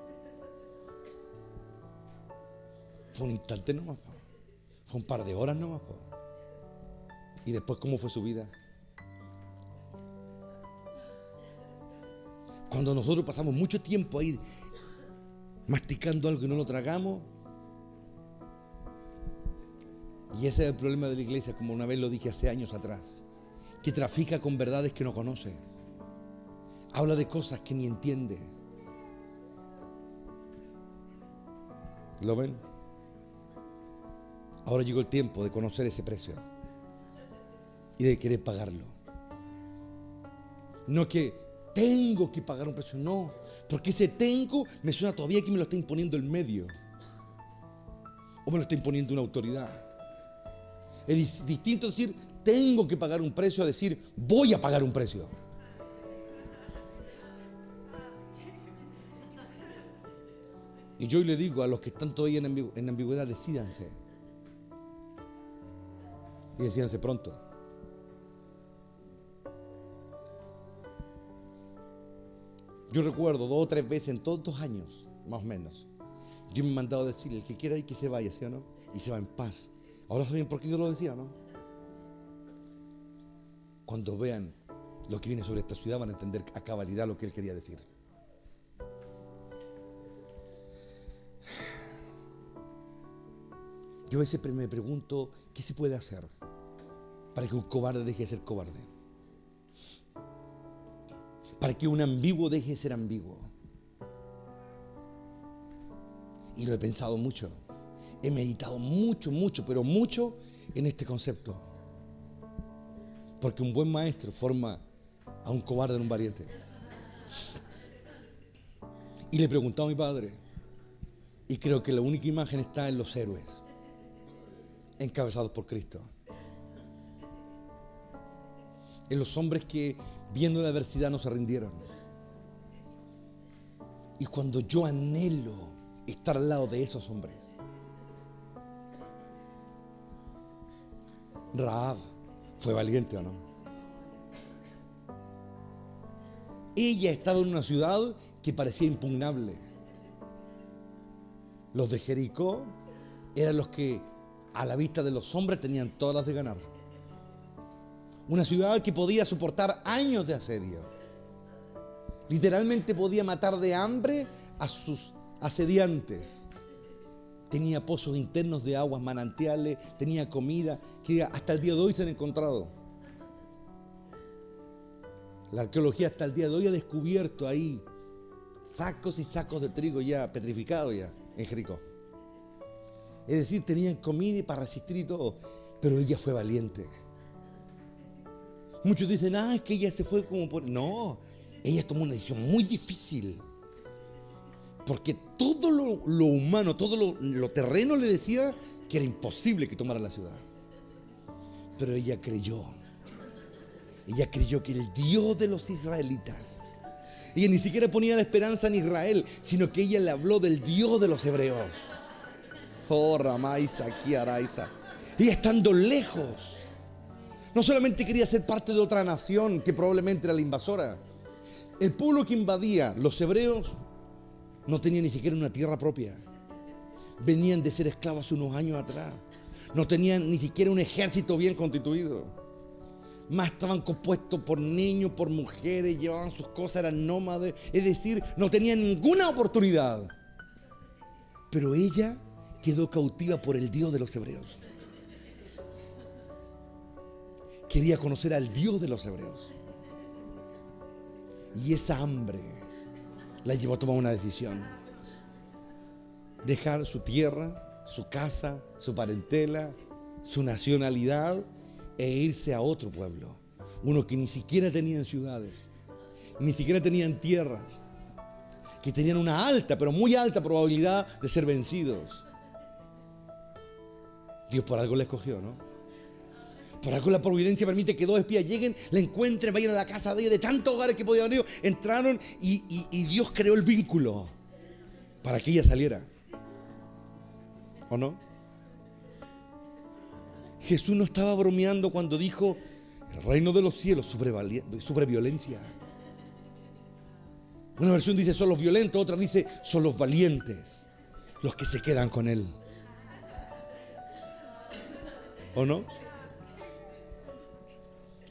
Fue un instante nomás, fue un par de horas nomás. Y después, ¿cómo fue su vida? Cuando nosotros pasamos mucho tiempo ahí masticando algo y no lo tragamos, y ese es el problema de la iglesia, como una vez lo dije hace años atrás, que trafica con verdades que no conoce, habla de cosas que ni entiende. ¿Lo ven? Ahora llegó el tiempo de conocer ese precio y de querer pagarlo. No que tengo que pagar un precio, no, porque ese tengo me suena todavía que me lo está imponiendo el medio o me lo está imponiendo una autoridad. Es distinto decir tengo que pagar un precio a decir voy a pagar un precio. Y yo hoy le digo a los que están todavía en ambigüedad: decídanse. Y decídanse pronto. Yo recuerdo 2 o 3 veces en todos 2 años, más o menos, Dios me ha mandado a decir: el que quiera ir que se vaya, ¿sí o no? Y se va en paz. Ahora saben por qué Dios lo decía, ¿no? Cuando vean lo que viene sobre esta ciudad, van a entender a cabalidad lo que Él quería decir. Yo a veces me pregunto, ¿qué se puede hacer para que un cobarde deje de ser cobarde? Para que un ambiguo deje de ser ambiguo. Y lo he pensado mucho. He meditado mucho, pero mucho en este concepto. Porque un buen maestro forma a un cobarde en un valiente. Y le he preguntado a mi padre, y creo que la única imagen está en los héroes, encabezados por Cristo. En los hombres que, viendo la adversidad, no se rindieron. Y cuando yo anhelo estar al lado de esos hombres. Rahab fue valiente, ¿o no? Ella estaba en una ciudad que parecía impugnable. Los de Jericó eran los que a la vista de los hombres tenían todas las de ganar. Una ciudad que podía soportar años de asedio. Literalmente podía matar de hambre a sus asediantes. Tenía pozos internos de aguas, manantiales, tenía comida que hasta el día de hoy se han encontrado. La arqueología hasta el día de hoy ha descubierto ahí sacos y sacos de trigo ya petrificados ya en Jericó. Es decir, tenían comida y para resistir y todo, pero ella fue valiente. Muchos dicen, es que ella se fue como por... No, ella tomó una decisión muy difícil. Porque todo lo humano, todo lo terreno le decía que era imposible que tomara la ciudad. Pero ella creyó. Ella creyó que el Dios de los israelitas. Ella ni siquiera ponía la esperanza en Israel, sino que ella le habló del Dios de los hebreos. Oh, Ramaisa, Kiaraisa. Ella estando lejos, no solamente quería ser parte de otra nación que probablemente era la invasora. El pueblo que invadía, los hebreos, no tenían ni siquiera una tierra propia. Venían de ser esclavos hace unos años atrás. No tenían ni siquiera un ejército bien constituido. Más estaban compuestos por niños, por mujeres, llevaban sus cosas, eran nómades. Es decir, no tenían ninguna oportunidad. Pero ella quedó cautiva por el Dios de los hebreos. Quería conocer al Dios de los hebreos. Y esa hambre la llevó a tomar una decisión. Dejar su tierra, su casa, su parentela, su nacionalidad e irse a otro pueblo. Uno que ni siquiera tenían ciudades, ni siquiera tenían tierras, que tenían una alta, pero muy alta probabilidad de ser vencidos. Dios por algo la escogió, ¿no? Por algo la providencia permite que dos espías lleguen, la encuentren, vayan a la casa de ella, de tantos hogares que podían haber ido, entraron y Dios creó el vínculo para que ella saliera. ¿O no? Jesús no estaba bromeando cuando dijo, el reino de los cielos sufre violencia. Una versión dice son los violentos, otra dice son los valientes, los que se quedan con Él. ¿O no?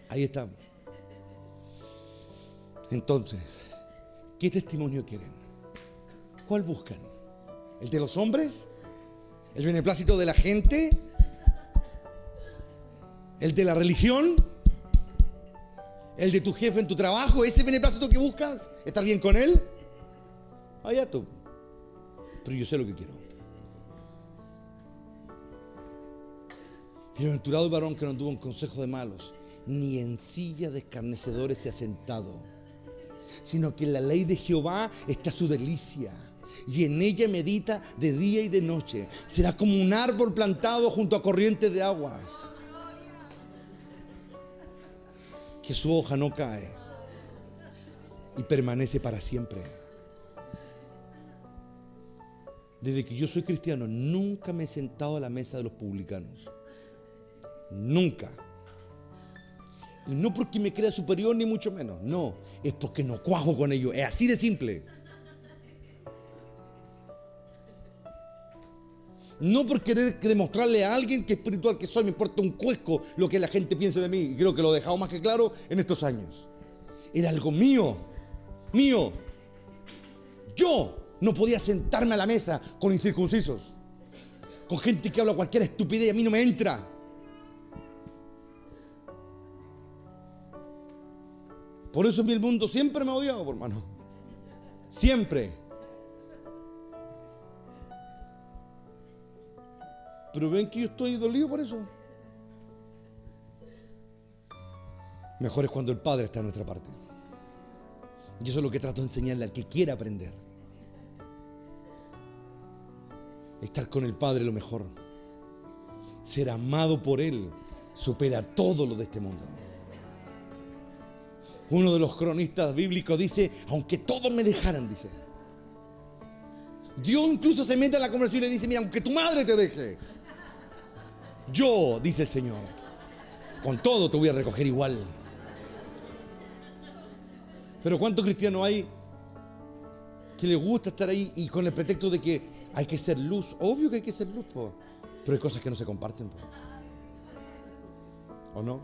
Ahí estamos. Entonces, ¿qué testimonio quieren? ¿Cuál buscan? ¿El de los hombres? ¿El beneplácito de la gente? ¿El de la religión? ¿El de tu jefe en tu trabajo? ¿Ese beneplácito que buscas? ¿Estar bien con él? Allá tú. Pero yo sé lo que quiero. Bienaventurado el varón que no tuvo un consejo de malos, ni en silla de escarnecedores se ha sentado, sino que en la ley de Jehová está su delicia, y en ella medita de día y de noche. Será como un árbol plantado junto a corrientes de aguas, que su hoja no cae y permanece para siempre. Desde que yo soy cristiano, nunca me he sentado a la mesa de los publicanos. Nunca. Y no porque me crea superior ni mucho menos. No, es porque no cuajo con ellos. Es así de simple. No por querer demostrarle a alguien que espiritual que soy, me importa un cuesco lo que la gente piense de mí. Y creo que lo he dejado más que claro en estos años. Era algo mío. Mío. Yo no podía sentarme a la mesa con incircuncisos, con gente que habla cualquier estupidez y a mí no me entra. Por eso a mí el mundo siempre me ha odiado, hermano. Siempre. Pero ven que yo estoy dolido por eso. Mejor es cuando el Padre está en nuestra parte. Y eso es lo que trato de enseñarle al que quiera aprender. Estar con el Padre es lo mejor. Ser amado por Él supera todo lo de este mundo. Uno de los cronistas bíblicos dice, aunque todos me dejaran, dice, Dios incluso se mete en la conversación y le dice, mira, aunque tu madre te deje, yo, dice el Señor, con todo te voy a recoger igual. Pero ¿cuántos cristianos hay que les gusta estar ahí y con el pretexto de que Hay que ser luz, obvio que hay que ser luz, po. Pero hay cosas que no se comparten, po. ¿O no?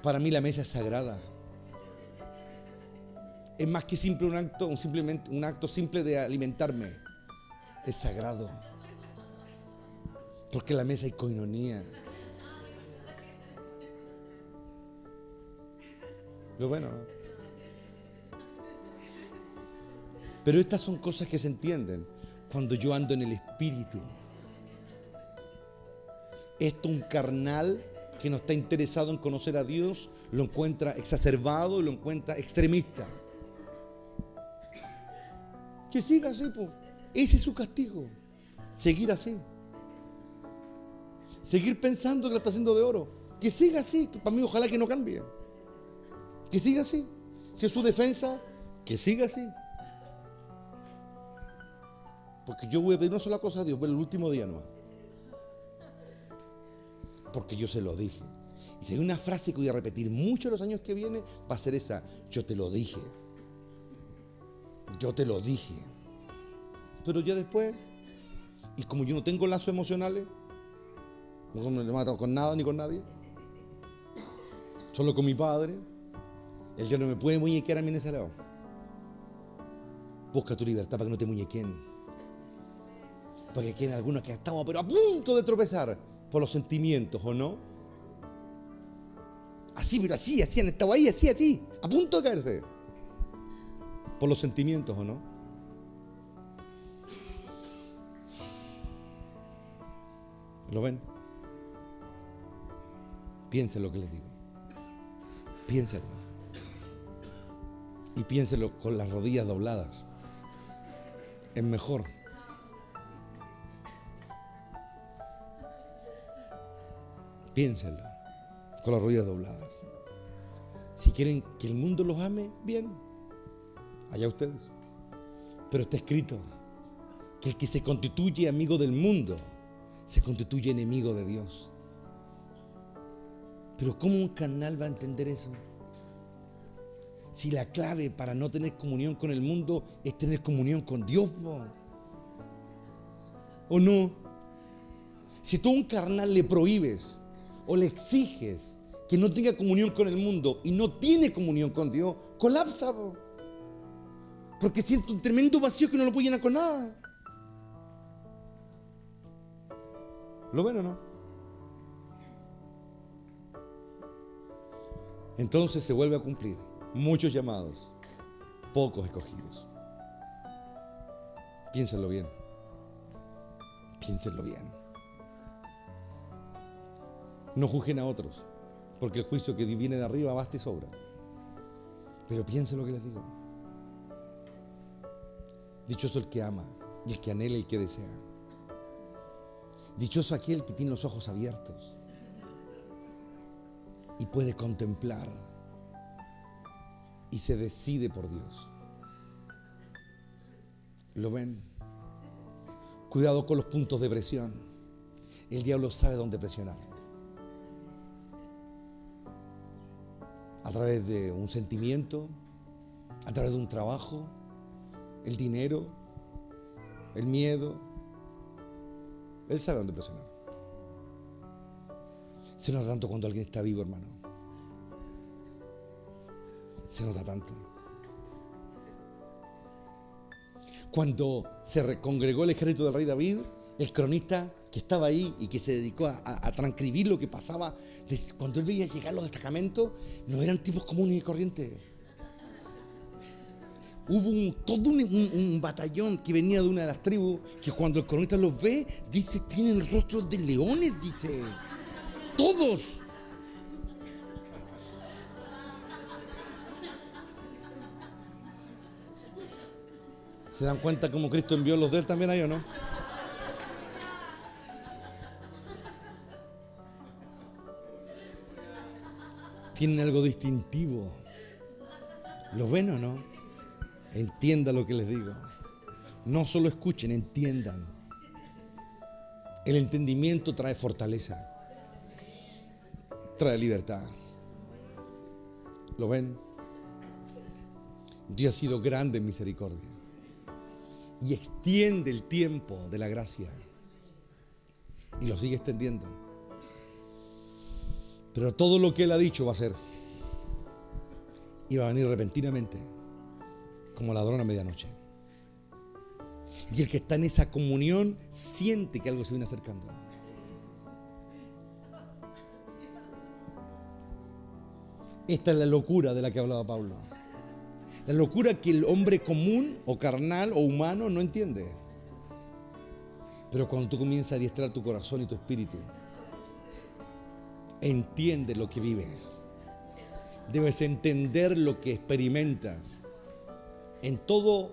Para mí la mesa es sagrada. Es más que simple un acto simple de alimentarme. Es sagrado. Porque en la mesa hay coinonía. Lo bueno, ¿no? Pero estas son cosas que se entienden cuando yo ando en el Espíritu. Esto un carnal que no está interesado en conocer a Dios lo encuentra exacerbado y lo encuentra extremista. Que siga así, pues. Ese es su castigo. Seguir así. Seguir pensando que la está haciendo de oro. Que siga así. Que para mí ojalá que no cambie. Que siga así. Si es su defensa, que siga así. Porque yo voy a pedir una sola cosa a Dios, pero el último día nomás. Porque yo se lo dije. Y si hay una frase que voy a repetir mucho los años que vienen, va a ser esa: yo te lo dije. Yo te lo dije. Pero ya después, y como yo no tengo lazos emocionales, no me mato con nada ni con nadie, solo con mi padre, el que no me puede muñequear a mí en ese lado. Busca tu libertad para que no te muñequen. Porque aquí hay algunos que estamos pero a punto de tropezar por los sentimientos, ¿o no? Así, pero así han estado ahí, así, a punto de caerse. Por los sentimientos, ¿o no? ¿Lo ven? Piensen lo que les digo. Piénsenlo. Y piénsenlo con las rodillas dobladas. Es mejor. Piénsenlo con las rodillas dobladas. Si quieren que el mundo los ame, bien, allá ustedes. Pero está escrito que el que se constituye amigo del mundo se constituye enemigo de Dios. Pero ¿cómo un carnal va a entender eso? Si la clave para no tener comunión con el mundo es tener comunión con Dios, ¿no? ¿O no? Si tú a un carnal le prohíbes o le exiges que no tenga comunión con el mundo y no tiene comunión con Dios, colapsa, ¿no? Porque siente un tremendo vacío que no lo puede llenar con nada. ¿Lo ven o no? Entonces se vuelve a cumplir muchos llamados, pocos escogidos. Piénsenlo bien. Piénsenlo bien. No juzguen a otros, porque el juicio que viene de arriba basta y sobra. Pero piensen lo que les digo. Dichoso el que ama y el que anhela y el que desea. Dichoso aquel que tiene los ojos abiertos y puede contemplar y se decide por Dios. ¿Lo ven? Cuidado con los puntos de presión. El diablo sabe dónde presionar. A través de un sentimiento, a través de un trabajo, el dinero, el miedo. Él sabe dónde presionar. Se nota tanto cuando alguien está vivo, hermano. Se nota tanto. Cuando se congregó el ejército del rey David, el cronista que estaba ahí y que se dedicó a transcribir lo que pasaba, cuando él veía llegar los destacamentos, no eran tipos comunes y corrientes. Hubo todo un batallón que venía de una de las tribus, que cuando el cronista los ve, dice, tienen rostros de leones, dice. Todos. ¿Se dan cuenta cómo Cristo envió los de él también ahí o no? Tienen algo distintivo. ¿Lo ven o no? Entiendan lo que les digo. No solo escuchen, entiendan. El entendimiento trae fortaleza. Trae libertad. ¿Lo ven? Dios ha sido grande en misericordia. y extiende el tiempo de la gracia. Y lo sigue extendiendo. Pero todo lo que Él ha dicho va a ser. Y va a venir repentinamente, como ladrón a medianoche. Y el que está en esa comunión siente que algo se viene acercando. Esta es la locura de la que hablaba Pablo. La locura que el hombre común o carnal o humano no entiende. Pero cuando tú comienzas a adiestrar tu corazón y tu espíritu, entiende lo que vives. Debes entender lo que experimentas en todo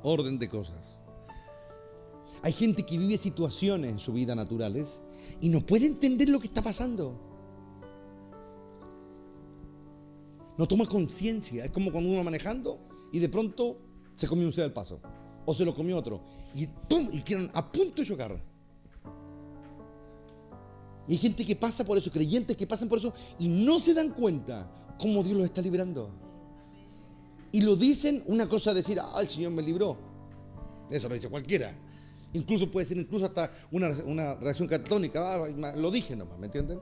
orden de cosas. Hay gente que vive situaciones en su vida naturales y no puede entender lo que está pasando. No toma conciencia. Es como cuando uno va manejando y de pronto se comió un cebo al paso o se lo comió otro y ¡pum! Y quedan a punto de chocar. Y hay gente que pasa por eso, creyentes que pasan por eso y no se dan cuenta cómo Dios los está librando. Y lo dicen, una cosa es decir, el Señor me libró. Eso lo dice cualquiera. Incluso puede ser incluso hasta una reacción católica. Lo dije nomás, ¿me entienden?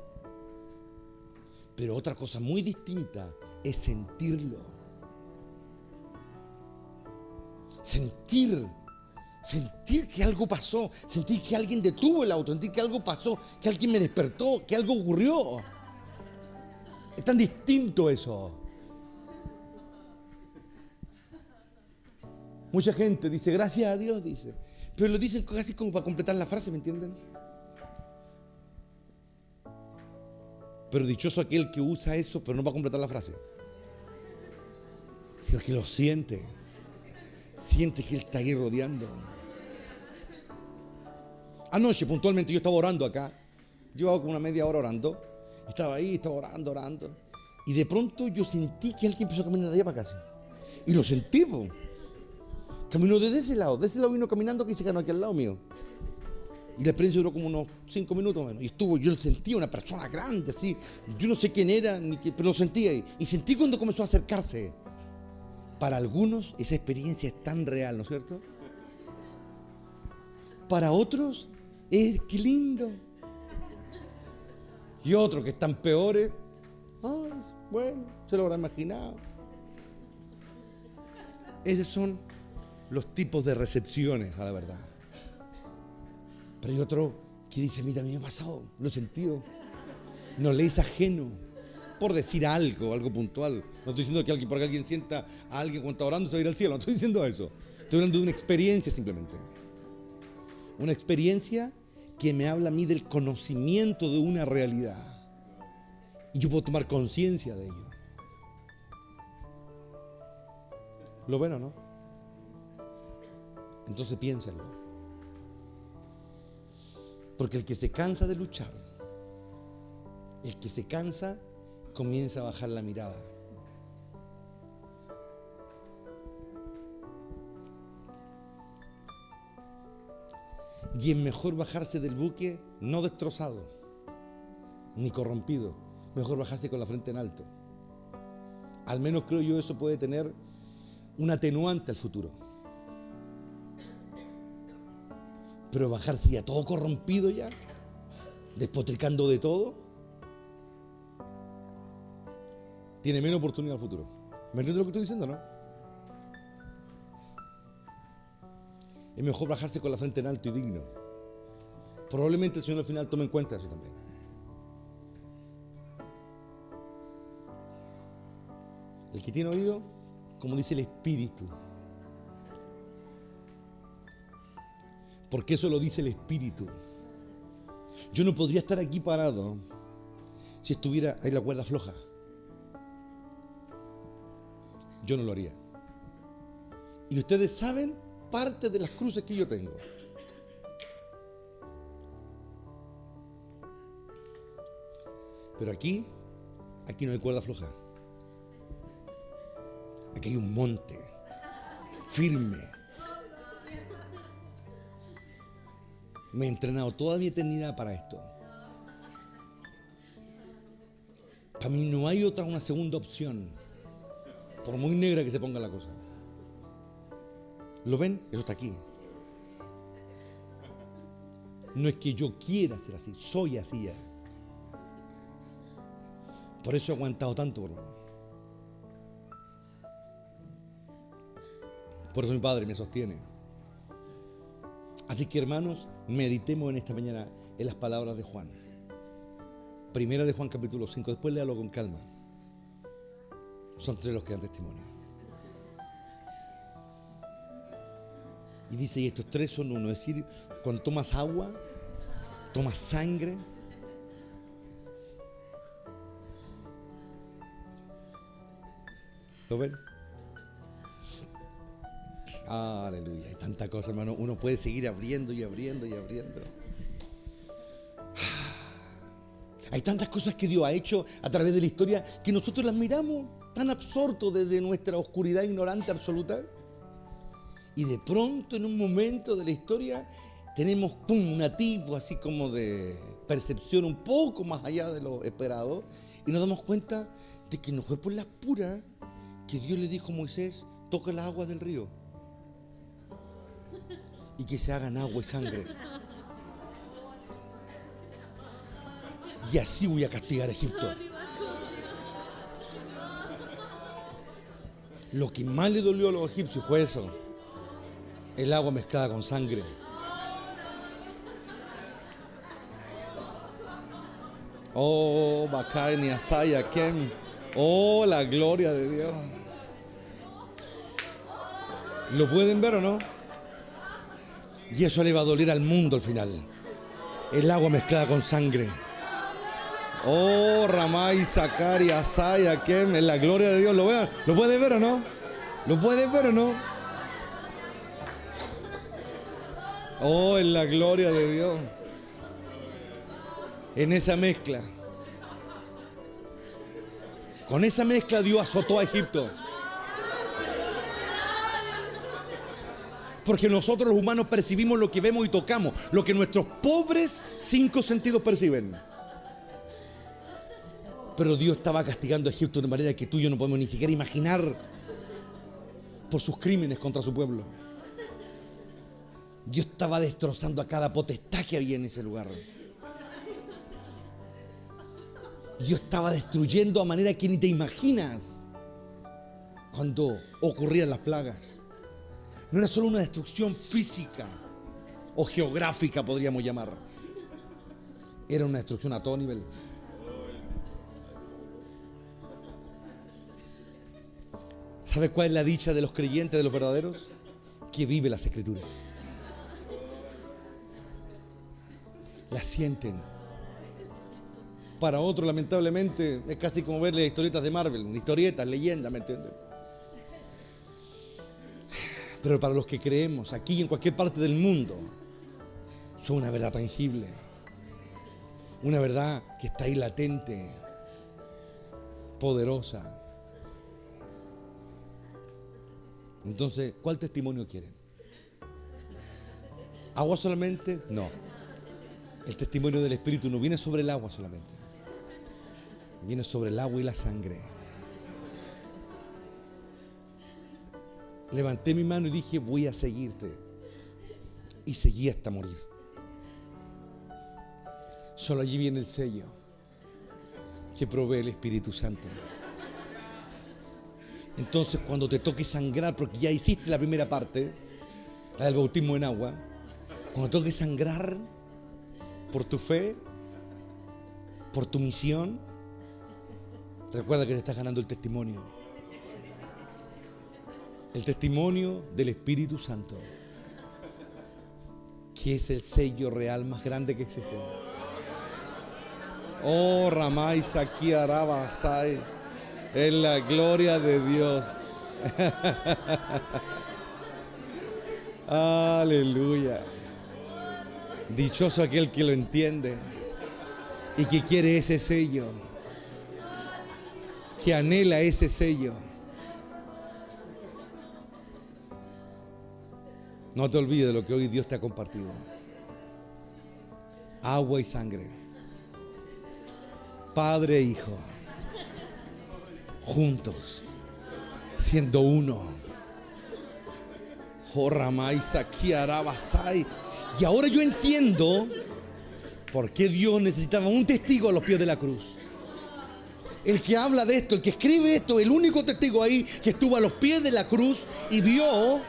Pero otra cosa muy distinta es sentirlo. Sentir que algo pasó, sentir que alguien detuvo el auto, sentir que algo pasó, que alguien me despertó, que algo ocurrió. Es tan distinto eso. Mucha gente dice, gracias a Dios, dice. Pero lo dicen casi como para completar la frase, ¿me entienden? Pero dichoso aquel que usa eso, pero no para completar la frase, sino que lo siente. Siente que Él está ahí rodeando. Anoche puntualmente yo estaba orando acá. Llevaba como una media hora orando. Estaba ahí, estaba orando. Y de pronto yo sentí que alguien empezó a caminar de allá para acá. Y lo sentí, po. Caminó desde ese lado vino caminando que se quedó aquí al lado mío. Y la experiencia duró como unos 5 minutos menos. Y yo lo sentía, una persona grande, así. Yo no sé quién era, pero lo sentí ahí. Y sentí cuando comenzó a acercarse. Para algunos esa experiencia es tan real, ¿no es cierto? Para otros es qué lindo. Y otros que están peores, bueno, se lo habrá imaginado. Esos son los tipos de recepciones a la verdad. Pero hay otro que dice, mira, a mí me ha pasado, lo he sentido. No le es ajeno. Por decir algo puntual. No estoy diciendo que porque alguien sienta a alguien cuando está orando se va a ir al cielo. No estoy diciendo eso. Estoy hablando de una experiencia simplemente. Una experiencia que me habla a mí del conocimiento de una realidad. Y yo puedo tomar conciencia de ello. ¿Lo ven o no? Entonces piénsenlo. Porque el que se cansa de luchar, el que se cansa, comienza a bajar la mirada. Y es mejor bajarse del buque no destrozado, ni corrompido. Mejor bajarse con la frente en alto. Al menos creo yo eso puede tener un atenuante al futuro. Pero bajarse ya todo corrompido ya, despotricando de todo, tiene menos oportunidad al futuro. ¿Me entiendes lo que estoy diciendo, no? Es mejor bajarse con la frente en alto y digno. Probablemente el Señor al final tome en cuenta eso también. El que tiene oído, como dice el Espíritu. Porque eso lo dice el Espíritu. Yo no podría estar aquí parado si estuviera ahí la cuerda floja. Yo no lo haría. Y ustedes saben parte de las cruces que yo tengo. Pero aquí no hay cuerda floja. Aquí hay un monte firme. Me he entrenado toda mi eternidad para esto. Para mí no hay una segunda opción. Por muy negra que se ponga la cosa. ¿Lo ven? Eso está aquí. No es que yo quiera ser así, soy así ya. Por eso he aguantado tanto, hermano. Por eso mi Padre me sostiene. Así que, hermanos, meditemos en esta mañana en las palabras de Juan. Primera de Juan capítulo 5, después léalo con calma. Son 3 los que dan testimonio. Y dice, y estos 3 son uno. Es decir, cuando tomas agua, tomas sangre. ¿Lo ven? Aleluya, hay tanta cosa, hermano. Uno puede seguir abriendo y abriendo y abriendo. Hay tantas cosas que Dios ha hecho a través de la historia que nosotros las miramos tan absortos desde nuestra oscuridad ignorante absoluta. Y de pronto, en un momento de la historia, tenemos un atisbo así como de percepción un poco más allá de lo esperado. Y nos damos cuenta de que no fue por las puras que Dios le dijo a Moisés, toca las aguas del río y que se hagan agua y sangre. Y así voy a castigar a Egipto. Lo que más le dolió a los egipcios fue eso. El agua mezclada con sangre. Oh, Bacani, Asaya, Kem. Oh, la gloria de Dios. ¿Lo pueden ver o no? Y eso le va a doler al mundo al final. El agua mezclada con sangre. Oh, Ramay, Sakari, Asaya, Kem. En la gloria de Dios. ¿Lo vean? ¿Lo pueden ver o no? ¿Lo pueden ver o no? Oh, en la gloria de Dios. En esa mezcla. Con esa mezcla Dios azotó a Egipto. Porque nosotros los humanos percibimos lo que vemos y tocamos, lo que nuestros pobres 5 sentidos perciben. Pero Dios estaba castigando a Egipto de una manera que tú y yo no podemos ni siquiera imaginar, por sus crímenes contra su pueblo. Dios estaba destrozando a cada potestad que había en ese lugar. Dios estaba destruyendo a manera que ni te imaginas cuando ocurrían las plagas. No era solo una destrucción física o geográfica, podríamos llamar. Era una destrucción a todo nivel. ¿Sabe cuál es la dicha de los creyentes, de los verdaderos? Que vive las Escrituras. Las sienten. Para otros, lamentablemente, es casi como verle historietas de Marvel, historietas, leyendas, ¿me entienden? Pero para los que creemos, aquí y en cualquier parte del mundo, son una verdad tangible. Una verdad que está ahí latente, poderosa. Entonces, ¿cuál testimonio quieren? ¿Agua solamente? No. El testimonio del Espíritu no viene sobre el agua solamente. Viene sobre el agua y la sangre. Levanté mi mano y dije, voy a seguirte. Y seguí hasta morir. Solo allí viene el sello que provee el Espíritu Santo. Entonces, cuando te toque sangrar, porque ya hiciste la primera parte, la del bautismo en agua, cuando toque sangrar por tu fe, por tu misión, recuerda que te estás ganando el testimonio. El testimonio del Espíritu Santo, que es el sello real más grande que existe. Oh, Ramay, Saki, Araba, Asai, en la gloria de Dios. Aleluya. Dichoso aquel que lo entiende y que quiere ese sello, que anhela ese sello. No te olvides de lo que hoy Dios te ha compartido. Agua y sangre. Padre e Hijo. Juntos. Siendo uno. Oh, Ramay, Sakiara, Basai. Y ahora yo entiendo por qué Dios necesitaba un testigo a los pies de la cruz. El que habla de esto, el que escribe esto, el único testigo ahí que estuvo a los pies de la cruz y vio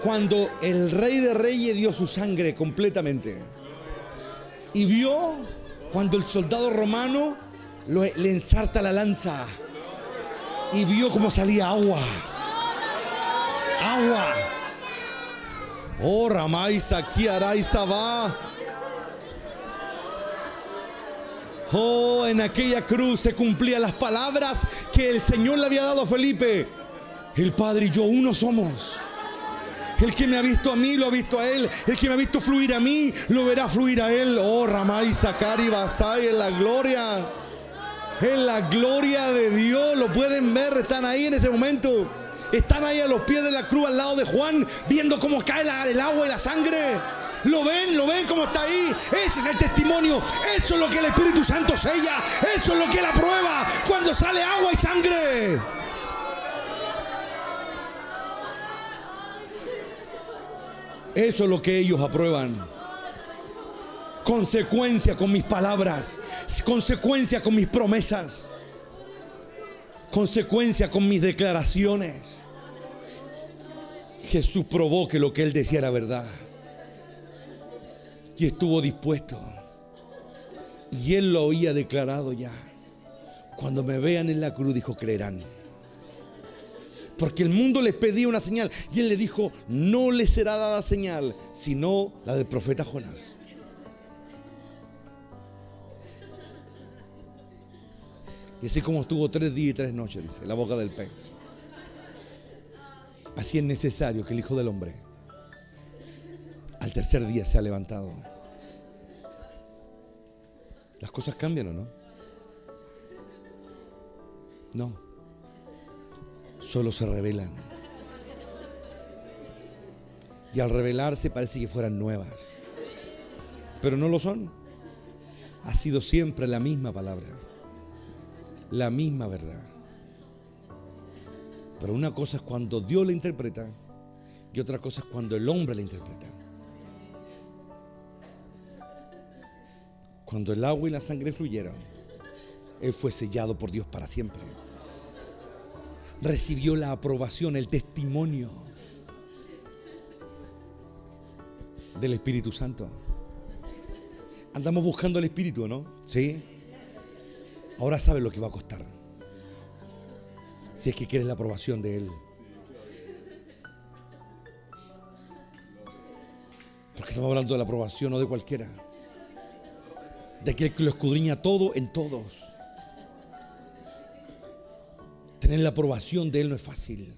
cuando el Rey de Reyes dio su sangre completamente. Y vio cuando el soldado romano le ensarta la lanza. Y vio cómo salía agua. Agua. Oh, Ramay, Sakiara y Sabá. Oh, en aquella cruz se cumplían las palabras que el Señor le había dado a Felipe. El Padre y yo uno somos. El que me ha visto a mí, lo ha visto a Él. El que me ha visto fluir a mí, lo verá fluir a Él. Oh, Ramay, Sakari, Basai, en la gloria. En la gloria de Dios. Lo pueden ver, están ahí en ese momento. Están ahí a los pies de la cruz al lado de Juan, viendo cómo cae el agua y la sangre. Lo ven cómo está ahí. Ese es el testimonio. Eso es lo que el Espíritu Santo sella. Eso es lo que Él aprueba cuando sale agua y sangre. Eso es lo que ellos aprueban. Consecuencia con mis palabras, consecuencia con mis promesas, consecuencia con mis declaraciones. Jesús probó que lo que Él decía era verdad. Y estuvo dispuesto. Y Él lo había declarado ya. Cuando me vean en la cruz, dijo, creerán. Porque el mundo les pedía una señal. Y Él le dijo, no les será dada señal, sino la del profeta Jonás. Y así como estuvo 3 días y 3 noches, dice, en la boca del pez. Así es necesario que el Hijo del Hombre al tercer día sea levantado. Las cosas cambian, ¿o no? No. Solo se revelan. Y al revelarse parece que fueran nuevas. Pero no lo son. Ha sido siempre la misma palabra. La misma verdad. Pero una cosa es cuando Dios la interpreta y otra cosa es cuando el hombre la interpreta. Cuando el agua y la sangre fluyeron, Él fue sellado por Dios para siempre. Recibió la aprobación, el testimonio del Espíritu Santo. Andamos buscando el Espíritu, ¿no? Sí. Ahora sabes lo que va a costar. Si es que quieres la aprobación de Él. Porque estamos hablando de la aprobación, no de cualquiera. De aquel que lo escudriña todo en todos. Tener la aprobación de Él no es fácil.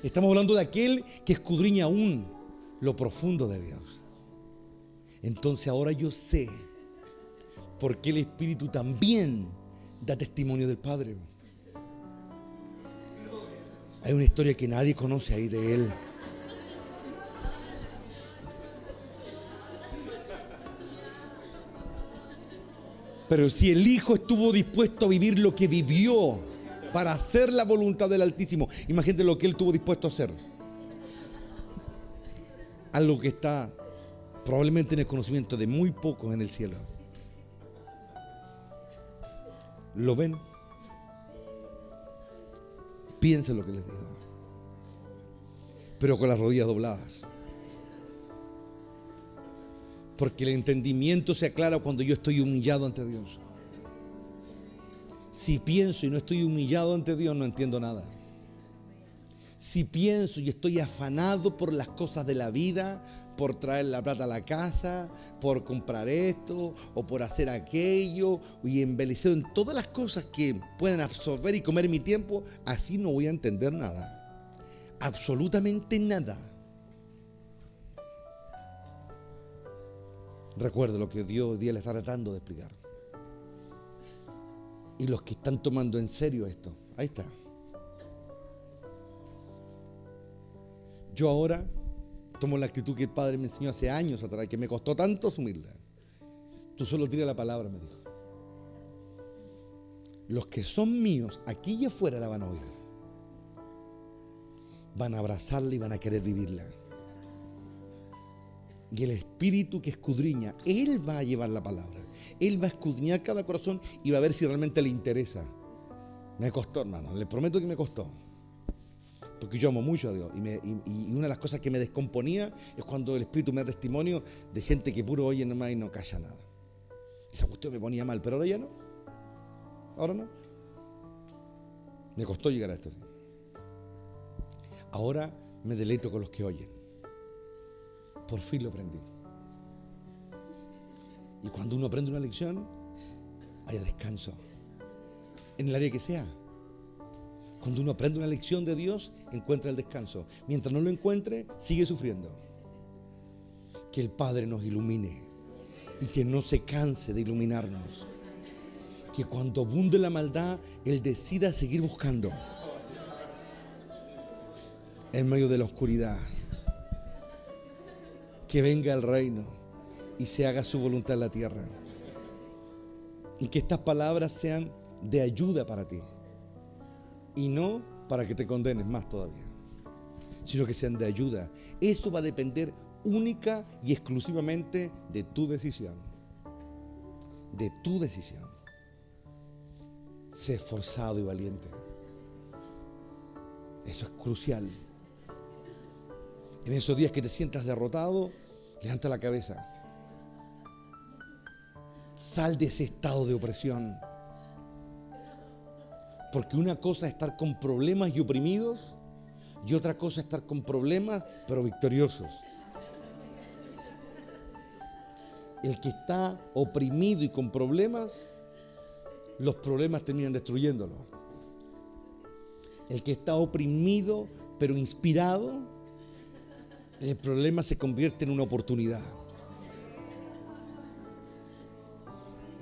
Estamos hablando de aquel que escudriña aún lo profundo de Dios. Entonces ahora yo sé por qué el Espíritu también da testimonio del Padre. Hay una historia que nadie conoce ahí de Él. Pero si el Hijo estuvo dispuesto a vivir lo que vivió para hacer la voluntad del Altísimo, imagínate lo que Él estuvo dispuesto a hacer. Algo que está probablemente en el conocimiento de muy pocos en el cielo. ¿Lo ven? Piensen lo que les digo. Pero con las rodillas dobladas. Porque el entendimiento se aclara cuando yo estoy humillado ante Dios. Si pienso y no estoy humillado ante Dios, no entiendo nada. Si pienso y estoy afanado por las cosas de la vida, por traer la plata a la casa, por comprar esto o por hacer aquello, y embelecido en todas las cosas que pueden absorber y comer mi tiempo, así no voy a entender nada. Absolutamente nada. Recuerde lo que Dios hoy día le está tratando de explicar. Y los que están tomando en serio esto, ahí está. Yo ahora tomo la actitud que el Padre me enseñó hace años atrás, que me costó tanto asumirla. Tú solo tira la palabra, me dijo. Los que son míos, aquí y afuera la van a oír. van a abrazarla y van a querer vivirla. Y el Espíritu que escudriña, Él va a llevar la palabra. Él va a escudriñar cada corazón y va a ver si realmente le interesa. Me costó, hermano, les prometo que me costó. Porque yo amo mucho a Dios. Y una de las cosas que me descomponía es cuando el Espíritu me da testimonio de gente que puro oye nomás y no calla nada. Esa cuestión me ponía mal, pero ahora ya no. Ahora no. Me costó llegar a esto. Ahora me deleito con los que oyen. Por fin lo aprendí. Y cuando uno aprende una lección, haya descanso. En el área que sea. Cuando uno aprende una lección de Dios, encuentra el descanso. Mientras no lo encuentre, sigue sufriendo. Que el Padre nos ilumine y que no se canse de iluminarnos. Que cuando abunde la maldad, Él decida seguir buscando en medio de la oscuridad. Que venga el reino y se haga su voluntad en la tierra. Y que estas palabras sean de ayuda para ti. Y no para que te condenes más todavía, sino que sean de ayuda. Esto va a depender única y exclusivamente de tu decisión. De tu decisión. Sé esforzado y valiente. Eso es crucial. En esos días que te sientas derrotado, levanta la cabeza. Sal de ese estado de opresión. Porque una cosa es estar con problemas y oprimidos, y otra cosa es estar con problemas pero victoriosos. El que está oprimido y con problemas, los problemas terminan destruyéndolo. El que está oprimido pero inspirado, el problema se convierte en una oportunidad.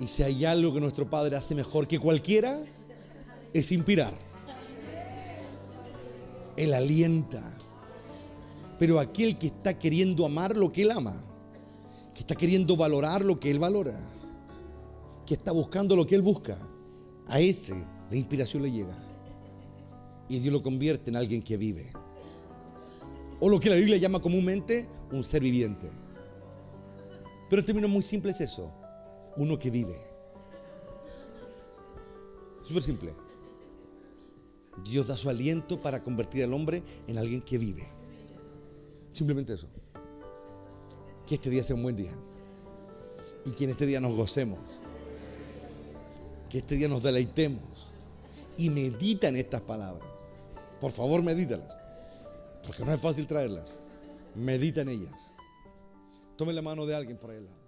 Y si hay algo que nuestro Padre hace mejor que cualquiera, es inspirar. Él alienta. Pero aquel que está queriendo amar lo que Él ama, que está queriendo valorar lo que Él valora, que está buscando lo que Él busca, a ese la inspiración le llega. Y Dios lo convierte en alguien que vive. O lo que la Biblia llama comúnmente un ser viviente. Pero el término muy simple es eso: uno que vive. Súper simple. Dios da su aliento para convertir al hombre en alguien que vive. Simplemente eso. Que este día sea un buen día. Y que en este día nos gocemos. Que este día nos deleitemos. Y medita en estas palabras. Por favor, medítalas. Porque no es fácil traerlas. Medita en ellas. Tome la mano de alguien por ahí al lado.